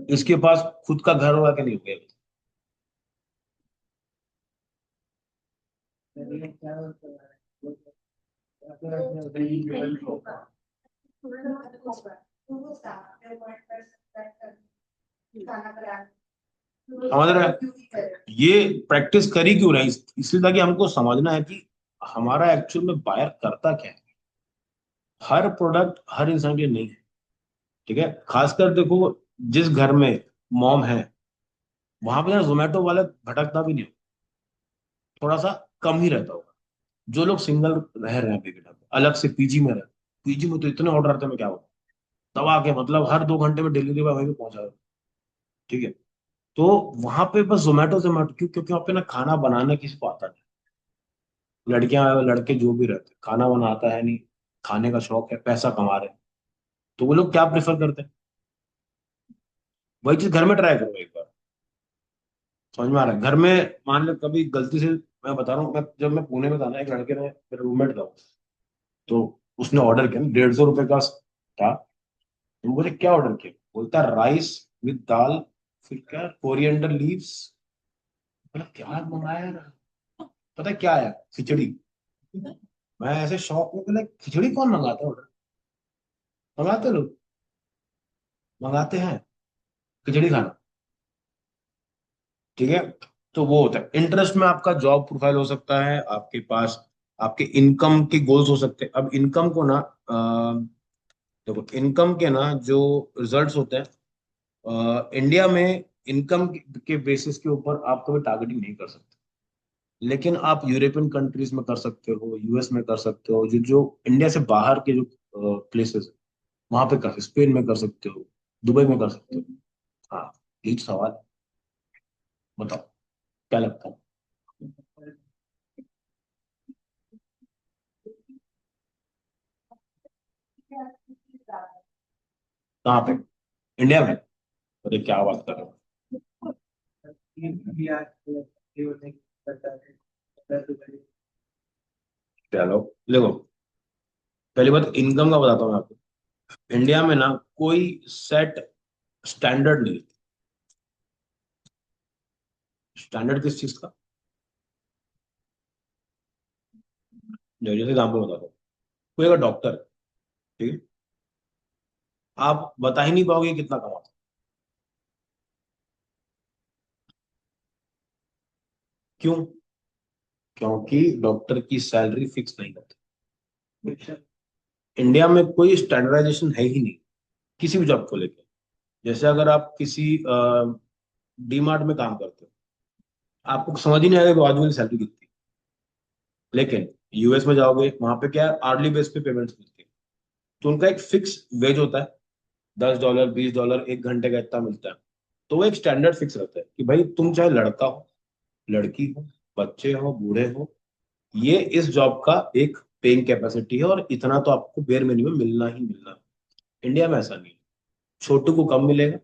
A: इसके पास खुद का घर होगा कि नहीं होगा? समझ रहे हैं? ये प्रैक्टिस करी क्यों नहीं? इसलिए ताकि हमको समझना है कि हमारा एक्चुअल में बायर करता क्या है। हर प्रोडक्ट हर इंसान के लिए नहीं है। ठीक है। खासकर देखो, जिस घर में मॉम है वहां पे ना जोमेटो वाले भटकता भी नहीं हो, थोड़ा सा कम ही रहता होगा। जो लोग सिंगल रह रहे हैं बेटा, अलग से पीजी में रहे, पीजी में तो इतने ऑर्डर आते हैं, मैं क्या बताऊं। दबा के मतलब हर 2 घंटे में डिलीवरी बॉय वहीं पे पहुंचा है। ठीक है। तो वहां पे बस जोमेटो जोमेटो क्यों? क्योंकि वहां पे ना खाना बनाना किसी को आता नहीं। लड़कियां लड़के जो भी रहते खाना बनाता है नहीं, खाने का शौक है, पैसा कमा रहे हैं, तो वो लोग क्या प्रेफर करते हैं? वही चीज घर में ट्राई करो एक बार। समझ में आ रहा है? घर में मान लो कभी गलती से, मैं बता रहा हूँ, मैं जब मैं पुणे में था ना, एक लड़के ने, मेरा रूममेट था, तो उसने ऑर्डर किया, 150 रुपए का था। तो मुझे क्या ऑर्डर किया, बोलता राइस विद दाल, फिर क्या कोरिएंडर लीव्स, मतलब क्या मंगाया यार? पता है क्या है? खिचड़ी। मैं ऐसे शौक में, बोला खिचड़ी कौन मंगाता है ऑर्डर? मंगाते लोग, मंगाते हैं खिचड़ी खाना। ठीक है। तो वो होता है इंटरेस्ट में, आपका जॉब प्रोफाइल हो सकता है आपके पास, आपके इनकम के गोल्स हो सकते हैं। अब इनकम को ना देखो, इनकम के ना जो रिजल्ट्स होते हैं, इंडिया में इनकम के बेसिस के ऊपर आप कभी टारगेटिंग नहीं कर सकते। लेकिन आप यूरोपियन कंट्रीज में कर सकते हो, यूएस में कर सकते हो, जो जो इंडिया से बाहर के जो प्लेसेस है वहां पे कर, स्पेन में कर सकते हो, दुबई में कर सकते हो। हाँ। यही तो सवाल है। बताओ, क्या लगता है? कहाँ पे? इंडिया में? अरे क्या बात कर रहे हो? चलो देखो, पहली बात इनकम का बताता हूँ मैं आपको। इंडिया में ना कोई सेट स्टैंडर्ड नहीं। स्टैंडर्ड किस चीज का? जैसे एग्जाम्पल बताता हूँ, कोई अगर डॉक्टर है, ठीक है, आप बता ही नहीं पाओगे कितना कमाता है। क्यों? क्योंकि डॉक्टर की सैलरी फिक्स नहीं होती। इंडिया में कोई स्टैंडर्डाइजेशन है ही नहीं किसी भी जॉब को लेकर। जैसे अगर आप किसी डी मार्ट में काम करते हो, आपको समझ ही नहीं आएगा कि आज वाली सैलरी कितनी है। लेकिन यूएस में जाओगे, वहां पे क्या है, आर्ली बेस पे पेमेंट्स मिलती है। तो उनका एक फिक्स वेज होता है, $10 $20 एक घंटे का इतना मिलता है। तो वो एक स्टैंडर्ड फिक्स रहता है कि भाई तुम चाहे लड़का हो, लड़की हो, बच्चे हो, बूढ़े हो, ये इस जॉब का एक पेइंग कैपेसिटी है और इतना तो आपको बेर मिनिमम मिलना ही मिलना है। इंडिया में ऐसा नहीं है। छोटू को कम मिलेगा,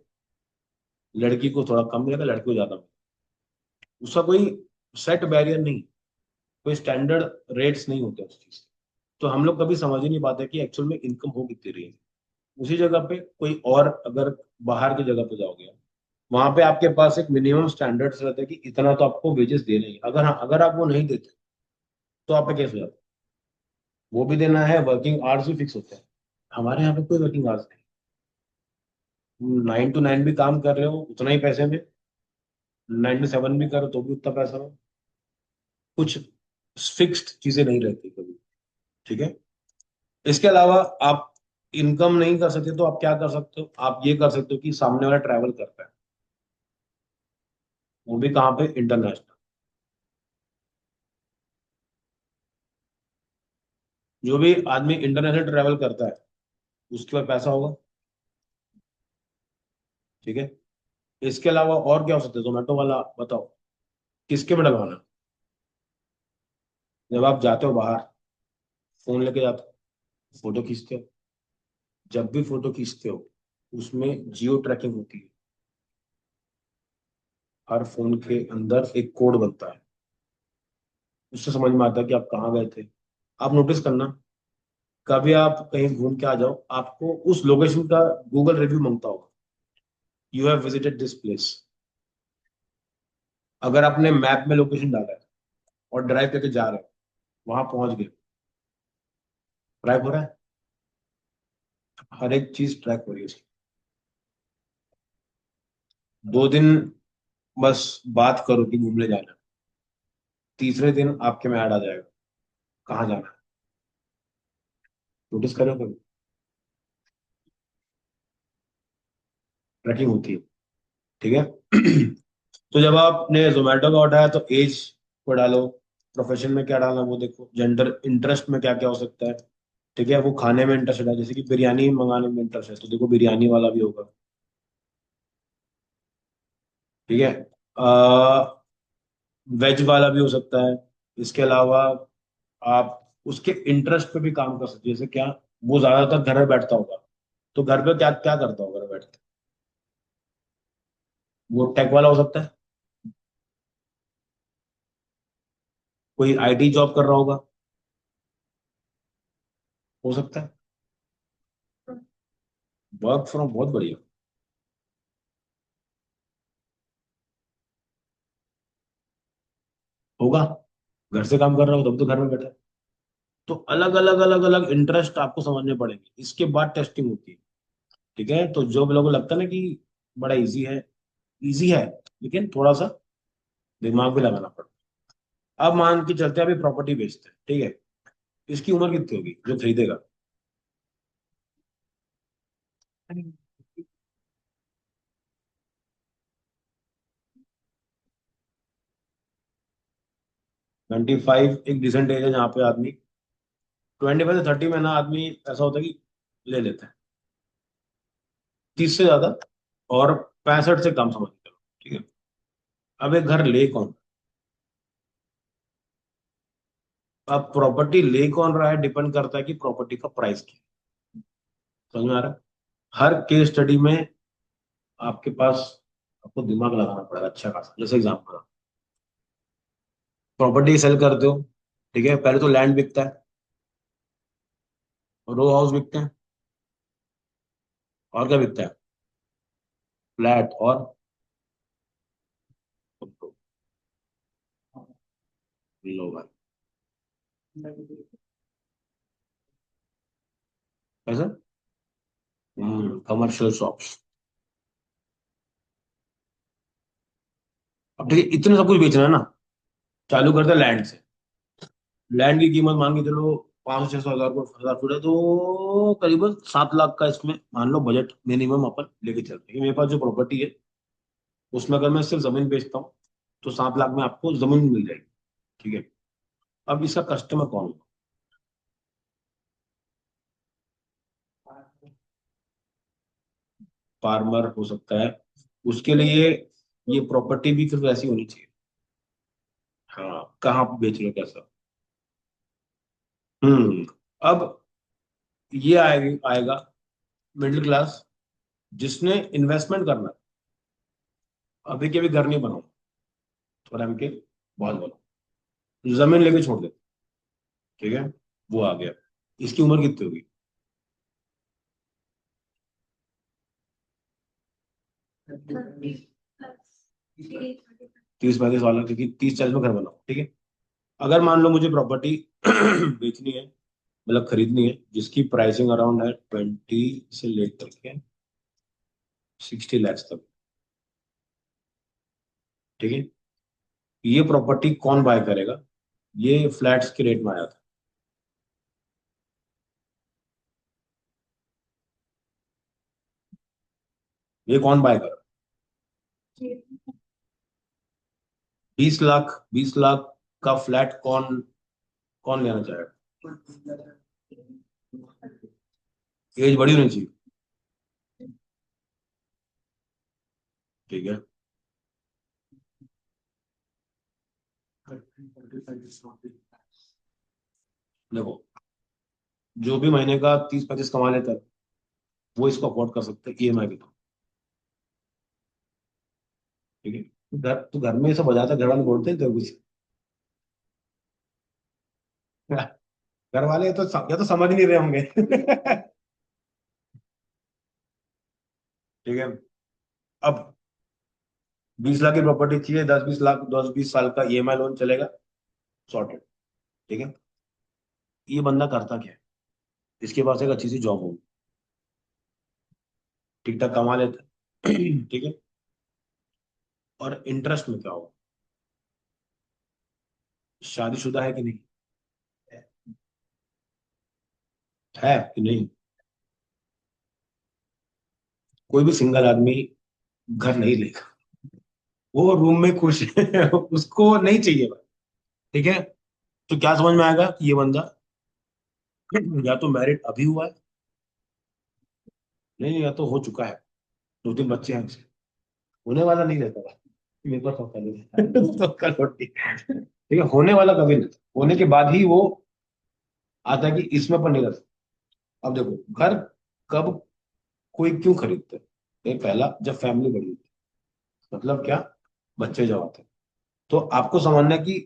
A: लड़की को थोड़ा कम मिलेगा, लड़के को ज्यादा मिलेगा। उसका कोई सेट बैरियर नहीं, कोई स्टैंडर्ड रेट्स नहीं होते उस चीज के। तो हम लोग कभी समझ ही नहीं पाते कि एक्चुअल में इनकम हो कितनी रही है। उसी जगह पे कोई और अगर बाहर की जगह पे जाओगे, वहां पे आपके पास एक मिनिमम स्टैंडर्ड्स रहते हैं कि इतना तो आपको वेजेस देने ही। अगर हाँ, अगर आप वो नहीं देते तो आप पे केस हो जाता है। वो भी देना है, वर्किंग आवर्स भी फिक्स होते हैं। हमारे यहाँ पे कोई वर्किंग आवर्स नहीं। 9 to 9 भी काम कर रहे हो उतना ही पैसे में, 97 भी करो तो भी उतना पैसा हो। कुछ फिक्स्ड चीजें नहीं रहती कभी। ठीक है। इसके अलावा आप इनकम नहीं कर सकते तो आप क्या कर सकते हो, आप ये कर सकते हो कि सामने वाला ट्रैवल करता है, वो भी कहाँ पे, इंटरनेशनल। जो भी आदमी इंटरनेशनल ट्रैवल करता है उसके पास पैसा होगा। ठीक है। इसके अलावा और क्या हो सकता है, जोमेटो वाला बताओ, किसके में डलवाना है? जब आप जाते हो बाहर, फोन लेके जाते हो, फोटो खींचते हो, जब भी फोटो खींचते हो उसमें जियो ट्रैकिंग होती है। हर फोन के अंदर एक कोड बनता है, उससे समझ में आता है कि आप कहाँ गए थे। आप नोटिस करना, कभी आप कहीं घूम के आ जाओ, आपको उस लोकेशन का गूगल रिव्यू मांगता होगा, you have visited this place. अगर आपने मैप में लोकेशन डाला है और ड्राइव करके जा रहे हो, वहां पहुंच गए, ट्रैक हो रहा है, हर एक चीज ट्रैक हो रही है उसकी। 2 दिन बस बात करो कि घूमने जाना है, तीसरे दिन आपके में ऐड आ जाएगा कहाँ जाना है। नोटिस करो कभी, ट्रैकिंग होती है। ठीक है। तो जब आपने जोमेटो का उठाया तो एज को डालो, प्रोफेशन में क्या डालना वो देखो, जेंडर, इंटरेस्ट में क्या क्या हो सकता है। ठीक है, वो खाने में इंटरेस्टेड है, जैसे कि बिरयानी मंगाने में इंटरेस्ट है तो देखो बिरयानी वाला भी होगा। ठीक है। वेज वाला भी हो सकता है। इसके अलावा आप उसके इंटरेस्ट पे भी काम कर सकते हैं, जैसे क्या, वो ज्यादातर घर में बैठता होगा, तो घर पे क्या क्या करता होगा घर बैठ के, वो टेक वाला हो सकता है, कोई आईटी जॉब कर रहा होगा, हो सकता है। वर्क फ्रॉम बहुत बढ़िया होगा, घर से काम कर रहा हो तब तो घर में बैठा है। तो अलग अलग अलग अलग इंटरेस्ट आपको समझने पड़ेंगे, इसके बाद टेस्टिंग होती है। ठीक है, तो जो लोगों को लगता है ना कि बड़ा इजी है, इजी है, लेकिन थोड़ा सा दिमाग भी लगाना पड़ता है। अब मान के चलते हैं अभी प्रॉपर्टी बेचते हैं, ठीक है, इसकी उम्र कितनी होगी जो खरीदेगा? 25 एक डिसेंट एज है जहाँ पे आदमी, 25 से 30 में ना आदमी ऐसा होता है कि ले लेता है, 30 से ज्यादा, और 65 से कम समझ लो। ठीक है। अब एक घर ले कौन, अब प्रॉपर्टी ले कौन रहा है डिपेंड करता है कि प्रॉपर्टी का प्राइस क्या है। समझ में आ रहा है? हर केस स्टडी में आपके पास, आपको दिमाग लगाना पड़ेगा अच्छा खासा। जैसे एग्जाम्पल, प्रॉपर्टी सेल करते हो, ठीक है, पहले तो लैंड बिकता है, रो हाउस बिकते हैं, और क्या बिकता है, फ्लैट और लो भाई, कैसा, कमर्शियल शॉप्स। अब ठीक है, इतने सब कुछ बेचना है ना, चालू करते हैं लैंड से। लैंड की कीमत मान के चलो 500 600 हजार को, 1000 फुट है तो करीबन 7 लाख का इसमें मान लो बजट मिनिमम अपन लेके चलते हैं कि मेरे पास जो प्रॉपर्टी है उसमें अगर मैं सिर्फ जमीन बेचता हूँ तो 7 लाख में आपको जमीन मिल जाएगी। ठीक है। अब इसका कस्टमर कौन होगा? फार्मर हो सकता है, उसके लिए ये प्रॉपर्टी भी फिर वैसी होनी चाहिए। हाँ, कहाँ पे बेच रहे हो कैसा। अब ये आएगा आएगा मिडिल क्लास, जिसने इन्वेस्टमेंट करना है, अभी के भी घर नहीं बनाओ, थोड़ा हमके बहुत बनो, जमीन लेके छोड़ दे। ठीक है, वो आ गया। इसकी उम्र कितनी होगी? 30 35 वाला, क्योंकि 30 40 में घर बनाओ। ठीक है। अगर मान लो मुझे प्रॉपर्टी बेचनी है, मतलब खरीदनी है, जिसकी प्राइसिंग अराउंड है 20 से लेकर के 60 लाख तक, ठीक है। ये प्रॉपर्टी कौन बाय करेगा? ये फ्लैट्स के रेट में आया था। ये कौन बाय करेगा? 20 लाख, 20 लाख का फ्लैट कौन कौन लेना चाहेगा? एज बड़ी होनी चाहिए। ठीक है। देखो, जो भी महीने का 30-35 कमा लेता है, वो इसको अफोर्ड कर सकते हैं ईएमआई पे। ठीक है। तो घर में ये सब बजाता, घर वाले बोलते हैं तो कुछ। घर वाले तो या तो समझ नहीं रहे होंगे। ठीक है। अब 20 लाख की प्रॉपर्टी चाहिए, 10-20 लाख, 10-20 साल का ईएमआई लोन चलेगा, सॉर्टेड। ठीक है। ये बंदा करता क्या है? इसके पास एक अच्छी सी जॉब होगी, ठीक ठाक कमा लेता है। ठीक है। और इंटरेस्ट में क्या होगा? शादीशुदा है कि नहीं? है कि नहीं? कोई भी सिंगल आदमी घर नहीं लेगा। वो रूम में खुश है। उसको नहीं चाहिए भाई। ठीक है। तो क्या समझ में आएगा कि ये बंदा या तो मैरिड अभी हुआ है, नहीं, या तो हो चुका है, 2-3 बच्चे हैं उसके। होने वाला नहीं रहता भाई, मेरे पास होता नहीं। तो कल रोटी। ठीक है, होने वाला कभी नहीं, होने के बाद ही वो आता है कि इसमें पर नहीं रहता। अब देखो, घर कब कोई क्यों खरीदता है? ये पहला, जब फैमिली बड़ी होती है, मतलब क्या, बच्चे जब आते हैं। तो आपको समझना है कि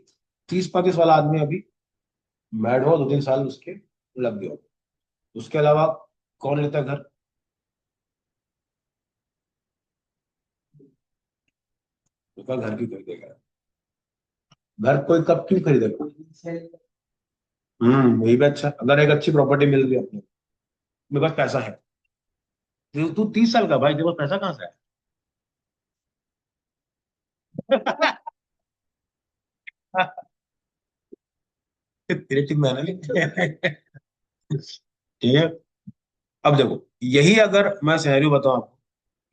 A: 30-35 वाला आदमी अभी मैड हो, 2-3 साल उसके लग गए हो। उसके अलावा कौन लेता है घर? उसका घर क्यों खरीदेगा? घर कोई कब क्यों खरीदेगा? यही भी अच्छा, अगर एक अच्छी प्रॉपर्टी मिल रही है अपने, मेरे पास पैसा है। तू 30 साल का भाई, तेरे पास पैसा कहाँ से है? तेरे ठीक मैंने नहीं। ठीक है। अब देखो, यही अगर मैं सिनेरियो बताऊं आपको,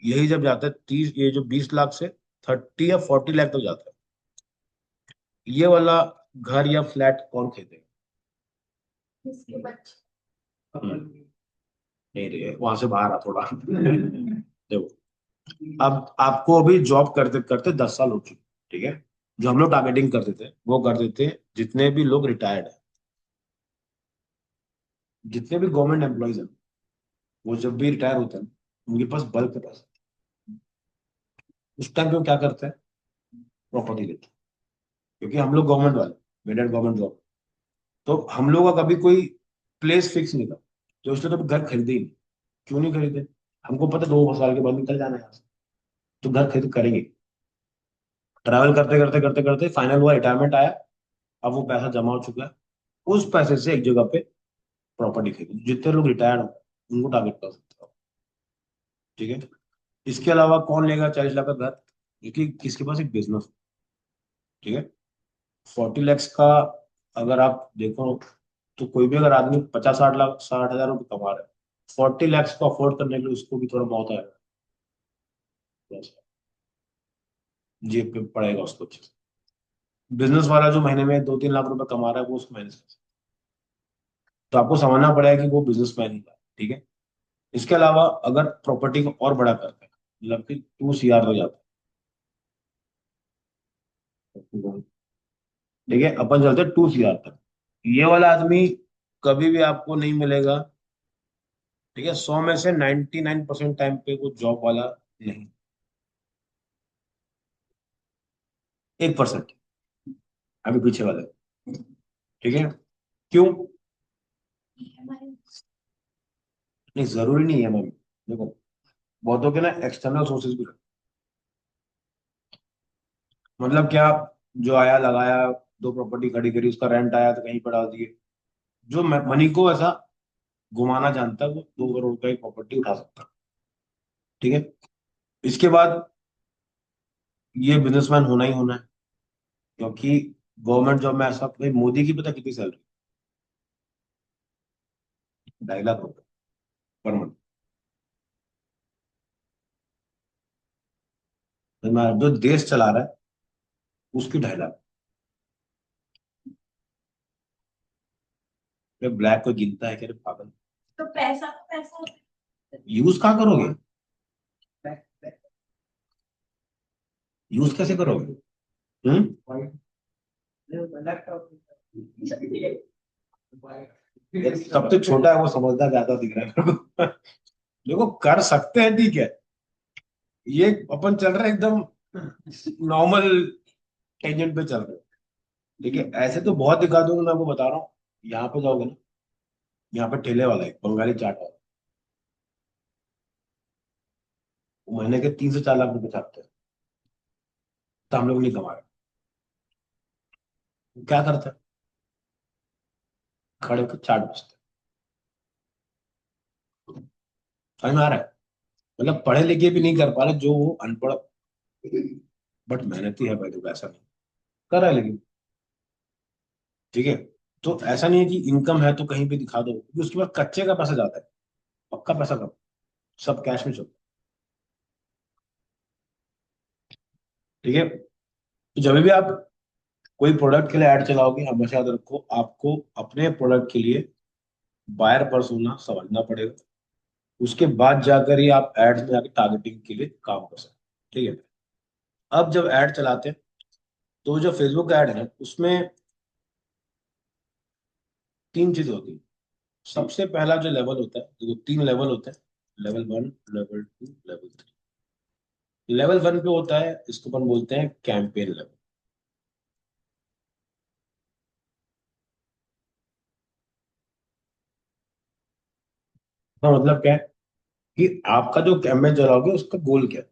A: यही जब जाता है 30, ये जो 20 लाख से 30 या 40 लाख तक जाता है, ये वाला घर या फ्लैट कौन खरीदेगा? इसके बच्चे। नहीं रे, वहां से बाहर आ थोड़ा। देखो, अब आपको अभी जॉब करते करते 10 साल हो चुके। ठीक है। जो हम लोग टारगेटिंग करते थे वो करते थे, जितने भी लोग रिटायर्ड है, जितने भी गवर्नमेंट एम्प्लॉयज हैं, वो जब भी रिटायर होते हैं, उनके पास बल्क है पैसा। उस टाइम पे वो क्या करते हैं? प्रॉपर्टी लेते हैं। क्योंकि हम लोग गवर्नमेंट वाले, मेड गवर्नमेंट जॉब, तो हम लोगों का कभी कोई प्लेस फिक्स नहीं था, तो इसलिए कभी घर खरीदे ही नहीं। क्यों नहीं खरीदे? हमको पता 2 साल के बाद निकल जाना है यहाँ से, तो घर खरीद करेंगे। ट्रैवल करते करते करते करते फाइनल हुआ, रिटायरमेंट आया। अब वो पैसा जमा हो चुका है, उस पैसे से एक जगह पे प्रॉपर्टी खरीदो। जितने लोग रिटायर्ड हो, उनको टारगेट कर सकते हो। ठीक है। इसके अलावा कौन लेगा 40 लाख का घर? क्योंकि किसके पास एक बिजनेस हो। ठीक है। 40 लैक्स का अगर आप देखो, तो कोई भी अगर आदमी 50-60 लाख, 60,000 रुपये कमा रहा है, 40 लैक्स को अफोर्ड करने के लिए उसको भी थोड़ा बहुत आएगा, जेब पे पड़ेगा उसको अच्छे से। बिजनेस वाला जो महीने में 2-3 लाख रुपए कमा रहा है, वो उसको मैनेज कर सकता है। तो आपको समझना पड़ेगा कि वो बिजनेसमैन ही है। ठीक है। इसके अलावा अगर प्रॉपर्टी को और बड़ा करते हैं, मतलब कि 2 CR हो जाता है। ठीक है, अपन चलते 2 CR तक। ये वाला आदमी कभी भी आपको नहीं मिलेगा। ठीक है, 100 में से 99% टाइम पे वो जॉब वाला नहीं, 1% अभी पीछे वाले। ठीक है। क्यों? नहीं, जरूरी नहीं है मैम। देखो, बहुतों के ना एक्सटर्नल सोर्सेज भी रहते हैं। मतलब क्या, जो आया लगाया, 2 प्रॉपर्टी खड़ी करी, उसका रेंट आया तो कहीं पर डाल दिए। जो मनी को ऐसा घुमाना जानता है, वो 2 करोड़ का एक प्रॉपर्टी उठा सकता है। ठीक है। इसके बाद ये बिजनेसमैन होना ही होना है, क्योंकि गवर्नमेंट जॉब में ऐसा, भाई मोदी की पता कितनी सैलरी? 2.5 लाख रुपए पर मंथ। जो देश चला रहा है उसकी 2.5 लाख। ब्लैक को गिनता है क्या रे पागल? तो पैसा पैसा यूज कहाँ करोगे? यूज कैसे करोगे? हम्म। सबसे छोटा है वो समझदार ज्यादा दिख रहा है मेरे को। देखो कर सकते हैं, ठीक है। ये अपन चल रहे हैं एकदम नॉर्मल टेंजेंट पे चल रहे हैं। ठीक है, ऐसे तो बहुत दिखा दूंगा, मैं आपको बता रहा हूँ। यहाँ पे जाओगे ना, यहाँ पे ठेले वाला है बंगाली चाट वाला, वो महीने के 3 से 4 लाख रुपए छापते हैं। तो हम लोग नहीं कमा रहे। वो क्या करता है? खड़े होकर चाट बेचते हैं। समझ में आ रहा है? मतलब पढ़े लिखे भी नहीं कर पा रहे जो वो अनपढ़, बट मेहनती है भाई, तो ऐसा नहीं कर रहा है लेकिन। ठीक है, तो ऐसा नहीं है कि इनकम है तो कहीं भी दिखा दो, क्योंकि उसके बाद कच्चे का पैसा जाता है, पक्का पैसा कम, सब कैश में चलता है। ठीक है, तो जब भी आप कोई प्रोडक्ट के लिए ऐड चलाओगे, हमेशा याद रखो आपको अपने प्रोडक्ट के लिए बायर पर्सोना समझना पड़ेगा। उसके बाद जाकर ही आप एड्स में जाकर टारगेटिंग के लिए काम कर सकते हैं। ठीक है, अब जब ऐड चलाते हैं तो जो फेसबुक ऐड है उसमें 3 चीजें होती हैं। सबसे पहला जो लेवल होता है, देखो 3 लेवल होता है, लेवल 1, लेवल 2, लेवल 3। लेवल 1 पे होता है, इसको अपन बोलते हैं कैंपेन लेवल। मतलब क्या है कि आपका जो कैंपेन चलाओगे उसका गोल क्या है?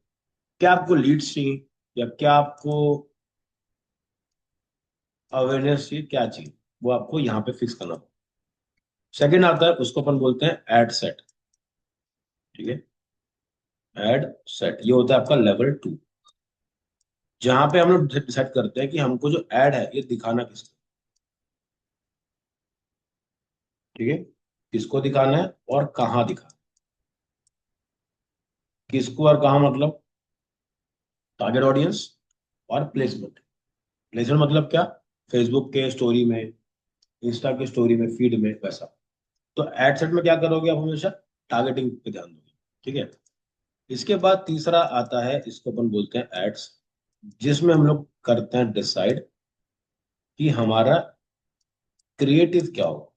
A: क्या आपको लीड्स चाहिए, या क्या आपको अवेयरनेस चाहिए, क्या चाहिए? वो आपको यहाँ पे फिक्स करना होगा। सेकंड आता है, उसको अपन बोलते हैं एड सेट। ठीक है, एड सेट ये होता है आपका लेवल 2, जहां पे हम लोग डिसाइड करते हैं कि हमको जो एड है ये दिखाना किसको। ठीक है, किसको दिखाना है और कहाँ दिखाना है। किसको और कहाँ मतलब टारगेट ऑडियंस और प्लेसमेंट। प्लेसमेंट मतलब क्या? फेसबुक के स्टोरी में, इंस्टा के स्टोरी में, फीड में, वैसा। तो एड सेट में क्या करोगे आप? हमेशा टारगेटिंग पे ध्यान दोगे। ठीक है, इसके बाद तीसरा आता है, इसको अपन बोलते हैं एड्स, जिसमें हम लोग करते हैं डिसाइड कि हमारा क्रिएटिव क्या होगा।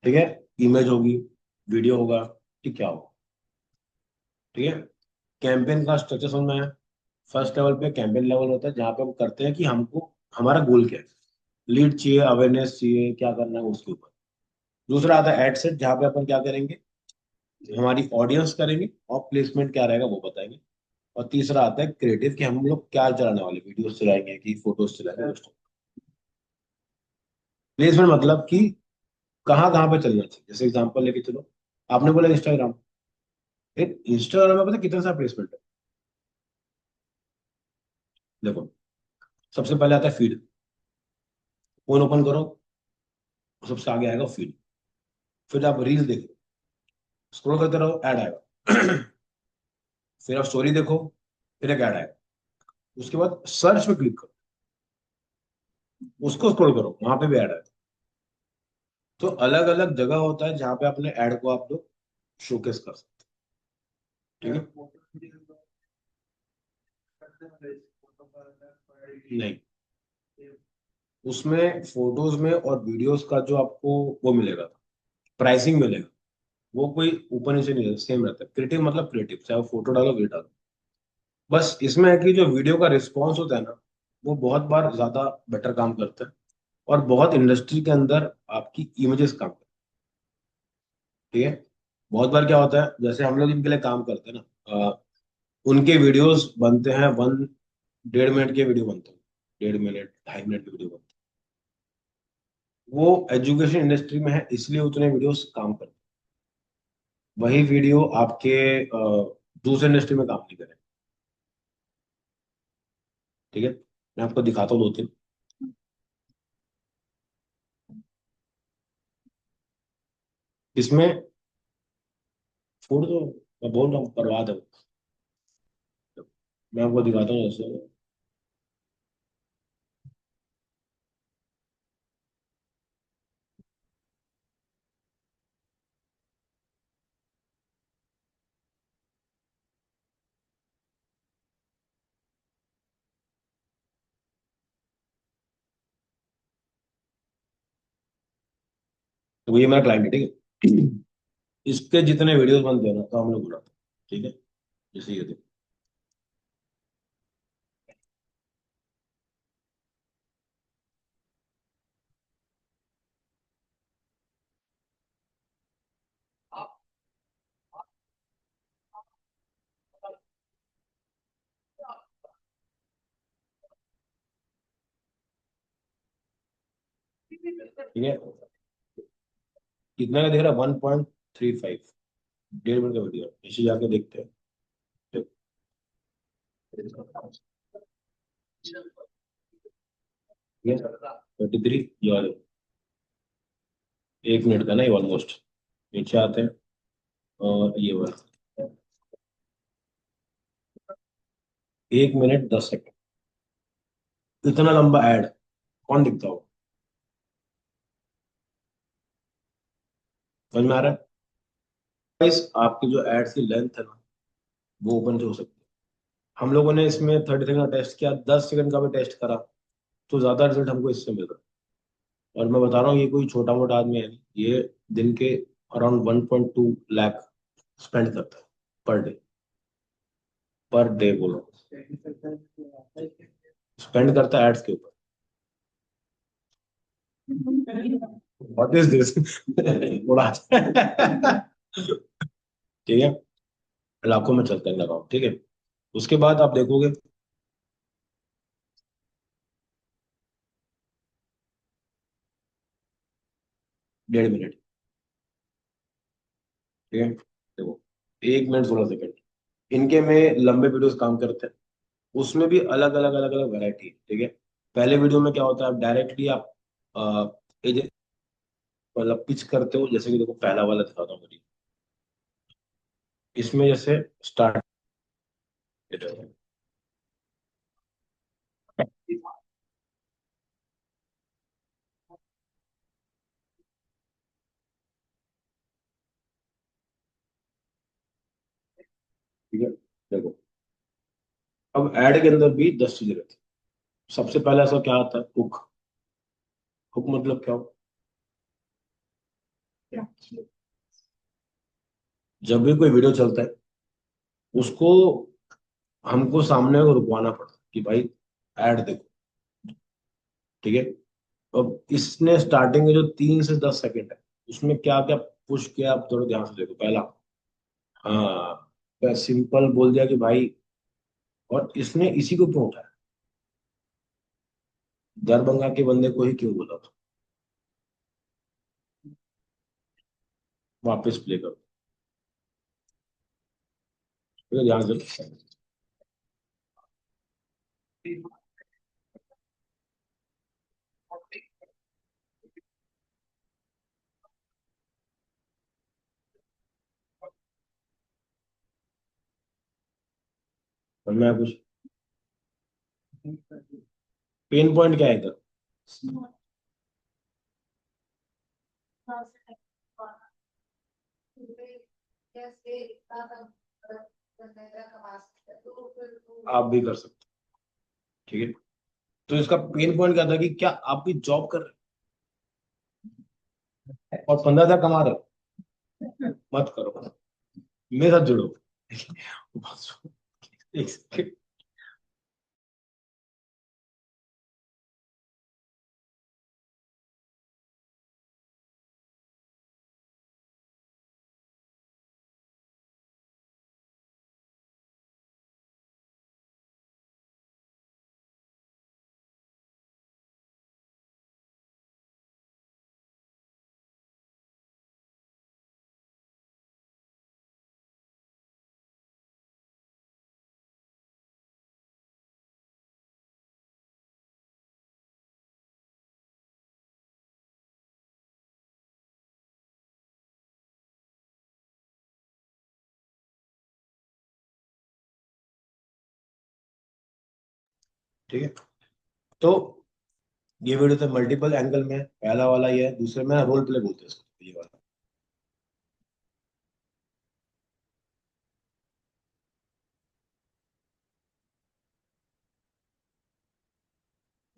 A: ठीक है, इमेज होगी, वीडियो होगा, ठीक क्या होगा। ठीक है, कैंपेन का स्ट्रक्चर समझ में आया? फर्स्ट लेवल पे कैंपेन लेवल होता है, जहाँ पे हम करते हैं कि हमको हमारा गोल क्या है, लीड चाहिए, अवेयरनेस चाहिए, क्या करना है उसके ऊपर। दूसरा आता है एड सेट, जहाँ पे अपन क्या करेंगे, हमारी ऑडियंस करेंगे, और प्लेसमेंट क्या रहेगा वो बताएंगे। और तीसरा आता है क्रिएटिव, कि हम लोग क्या चलाने वाले, वीडियोस चलाएंगे कि फोटोज चलाएंगे। प्लेसमेंट मतलब कि कहाँ कहाँ पे चलना चाहिए। जैसे एग्जांपल लेके चलो, आपने बोला इंस्टाग्राम। एक इंस्टाग्राम में पता है कितना सा प्लेसमेंट है? देखो, सबसे पहले आता है फीड। फोन ओपन करो, सबसे आगे आएगा फीड। फिर आप रील देखो, स्क्रॉल करते रहो, ऐड आएगा। फिर आप स्टोरी देखो, फिर एक ऐड आएगा। उसके बाद सर्च पे क्लिक करो, उसको स्क्रॉल करो, वहां पे भी ऐड आएगा। तो अलग अलग जगह होता है जहाँ पे अपने ऐड को आप लोग शोकेस कर सकते हैं। ठीक है, नहीं, उसमें फोटोज में और वीडियोस का जो आपको वो मिलेगा, प्राइसिंग मिलेगा, वो कोई ऊपर नीचे नहीं रहता, सेम रहता है। क्रिएटिव मतलब क्रिएटिव, चाहे वो फोटो डालो वीडियो डालो। बस इसमें है कि जो वीडियो का रिस्पॉन्स होता है ना, वो बहुत बार ज्यादा बेटर काम करता है, और बहुत इंडस्ट्री के अंदर आपकी इमेजेस काम करती है। ठीक है, बहुत बार क्या होता है, जैसे हम लोग इनके लिए काम करते हैं ना, उनके वीडियोस बनते हैं 1 1.5 मिनट के वीडियो बनते हैं, 1.5 मिनट 2.5 मिनट के वीडियो बनते हैं। वो एजुकेशन इंडस्ट्री में है, इसलिए उतने वीडियोस काम करते हैं। वही वीडियो आपके दूसरे इंडस्ट्री में काम नहीं करे। ठीक है, मैं आपको दिखाता हूँ दो तीन। इसमें फूड तो मैं बोल रहा हूँ बर्बाद है। मैं आपको दिखाता हूँ जैसे। तो ये मेरा क्लाइंट है, ठीक है। इसके जितने वीडियोस बनते हैं ना तो हम लोग उड़ाते हैं। ठीक है, जैसे ये देखो। ठीक है, कितना का दिख रहा है? 1.35। 1.5 मिनट का वीडियो, इसे जाके देखते हैं। ठीक है, 33 यार, 1 मिनट का नहीं ऑलमोस्ट। नीचे आते हैं और ये वाला 1 मिनट 10 सेकंड। इतना लंबा ऐड कौन दिखता हो? समझ में आ रहा है? गाइस, आपकी जो एड्स की लेंथ है ना, वो ओपन से हो सकती है। हम लोगों ने इसमें 30 सेकंड का टेस्ट किया, 10 सेकंड का भी टेस्ट करा, तो ज्यादा रिजल्ट हमको इससे मिल रहा है। और मैं बता रहा हूँ, ये कोई छोटा मोटा आदमी है नहीं, ये दिन के अराउंड 1.2 लाख स्पेंड करता है पर डे। पर डे बोलो, स्पेंड करता है एड्स के ऊपर। What is this? उड़ा। ठीक है, लाखों में चलता है लगाओ। ठीक है, उसके बाद आप देखोगे 1.5 मिनट। ठीक है, देखो 1 मिनट 16 सेकंड। इनके में लंबे वीडियोस काम करते हैं, उसमें भी अलग अलग अलग अलग वैरायटी है। ठीक है, पहले वीडियो में क्या होता है, आप डायरेक्टली आप एजेंट मतलब पिच करते हो, जैसे कि देखो पहला वाला दिखाता हूँ वीडियो। इसमें जैसे स्टार्ट। ठीक है, देखो अब ऐड के अंदर भी 10 चीजें रहती हैं। सबसे पहले ऐसा क्या आता है, हुक। हुक मतलब क्या हो? जब भी कोई वीडियो चलता है, उसको हमको सामने को रुकवाना पड़ता है कि भाई ऐड देखो। ठीक है, अब इसने स्टार्टिंग में जो 3 से 10 सेकंड है, उसमें क्या क्या पुश किया आप थोड़ा ध्यान से देखो। पहला, हाँ, सिंपल बोल दिया कि भाई, और इसने इसी को क्यों उठाया? दरभंगा के बंदे को ही क्यों बोला था? वापस प्ले करो। ठीक है, ध्यान से। और मैं कुछ पेन पॉइंट क्या है इधर? आप भी कर सकते हो। ठीक है, तो इसका पेन पॉइंट क्या था कि क्या आप भी जॉब कर रहे हो और 15,000 कमा रहे हो? मत करो, मेरे साथ जुड़ो। एक ठीक है। तो ये वीडियो तो मल्टीपल एंगल में है। पहला वाला ये है, दूसरे में रोल प्ले बोलते हैं इसको, ये वाला।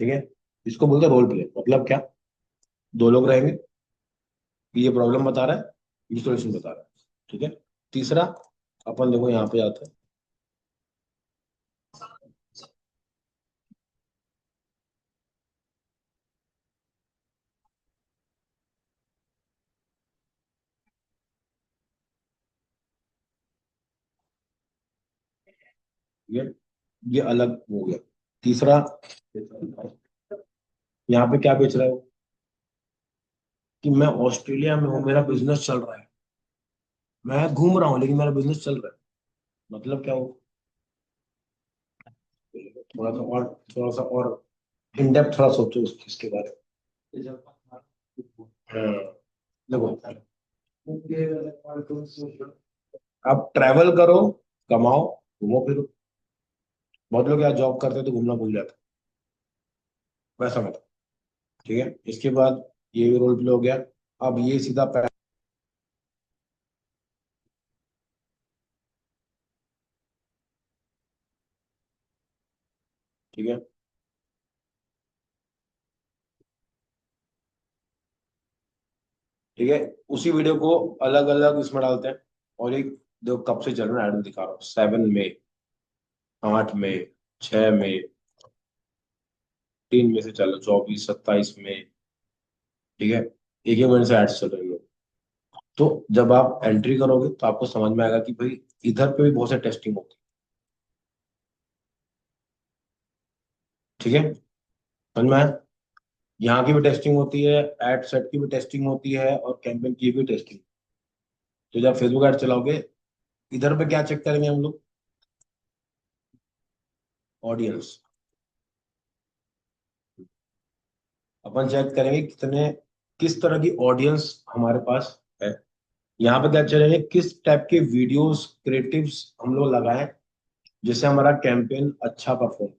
A: ठीक है। इसको बोलते हैं रोल प्ले। मतलब क्या? दो लोग रहेंगे, ये प्रॉब्लम बता रहा है, ये सॉल्यूशन बता रहा है। ठीक है। तीसरा, अपन देखो यहाँ पे आते हैं। ये अलग हो गया। तीसरा, यहाँ पे क्या बेच रहा है वो? कि मैं ऑस्ट्रेलिया में हूँ, मेरा बिजनेस चल रहा है, मैं घूम रहा हूँ लेकिन मेरा बिजनेस चल रहा है। मतलब क्या हो? थोड़ा सा और इन डेप्थ थोड़ा सोचो उस चीज के बारे में। हाँ, देखो, आप ट्रैवल करो, कमाओ, घूमो फिरो। बहुत लोग यहाँ जॉब करते हैं तो घूमना भूल जाते हैं, वैसा मत। ठीक है। इसके बाद ये भी रोल प्ले हो गया। अब ये सीधा ठीक है। ठीक है। उसी वीडियो को अलग अलग इसमें डालते हैं। और एक जो कब से चल रहा है ऐड दिखा रहा हूँ, 7 मई, 8 मई, 6 मई, 3 मई से चल रहा, 24, 27 मई। ठीक है। एक ही महीने से एड्स चल रहे हैं लोग। तो जब आप एंट्री करोगे तो आपको समझ में आएगा कि भाई इधर पे भी बहुत से टेस्टिंग होती है। ठीक है। समझ में आया? यहाँ की भी टेस्टिंग होती है, एड सेट की भी टेस्टिंग होती है, और कैंपेन की भी टेस्टिंग। तो जब फेसबुक ऐड चलाओगे, इधर पे क्या चेक करेंगे हम लोग? ऑडियंस। अपन चेक करेंगे कितने, किस तरह की ऑडियंस हमारे पास है। यहाँ पे क्या चलेंगे, किस टाइप के वीडियोस क्रिएटिव्स हम लोग लगाएं जिससे हमारा कैंपेन अच्छा परफॉर्म।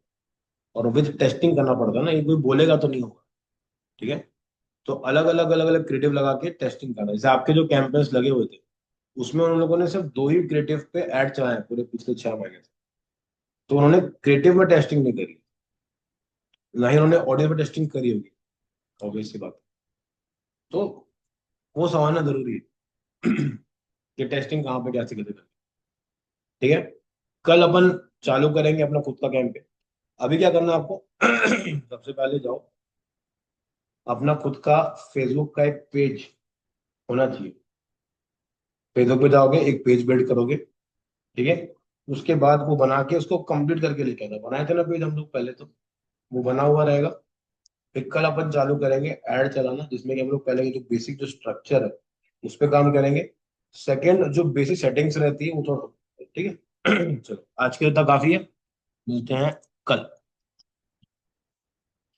A: और विद टेस्टिंग करना पड़ता है ना, ये कोई बोलेगा तो नहीं होगा। ठीक है। तो अलग अलग क्रिएटिव लगा के टेस्टिंग करना। जैसे आपके जो कैंपेन्स लगे हुए थे, उसमें उन लोगों ने सिर्फ दो ही क्रिएटिव पे ऐड चलाए हैं पूरे पिछले 6 महीने से। तो उन्होंने क्रिएटिव में टेस्टिंग नहीं करी, ना ही उन्होंने ऑडियो पे टेस्टिंग करी होगी। ऑब्वियस सी बात। तो वो समझना जरूरी है कि टेस्टिंग कहाँ पे कैसे कैसे करनी। ठीक है। कल अपन चालू करेंगे अपना खुद का कैंपेन। अभी क्या करना है आपको? सबसे पहले जाओ, अपना खुद का फेसबुक का एक पेज होना चाहिए। फेसबुक पे जाओगे, एक पेज बिल्ड करोगे। ठीक है। उसके बाद वो बना के उसको कंप्लीट करके लेके आना। बनाए थे ना पेज हम लोग पहले, तो वो बना हुआ रहेगा। फिर कल अपन चालू करेंगे ऐड चलाना, जिसमें कि हम लोग पहले के जो बेसिक जो स्ट्रक्चर है उस पर काम करेंगे। सेकंड, जो बेसिक सेटिंग्स रहती है वो थोड़ा। ठीक है। चलो, आज के लिए तो काफी है। मिलते हैं कल।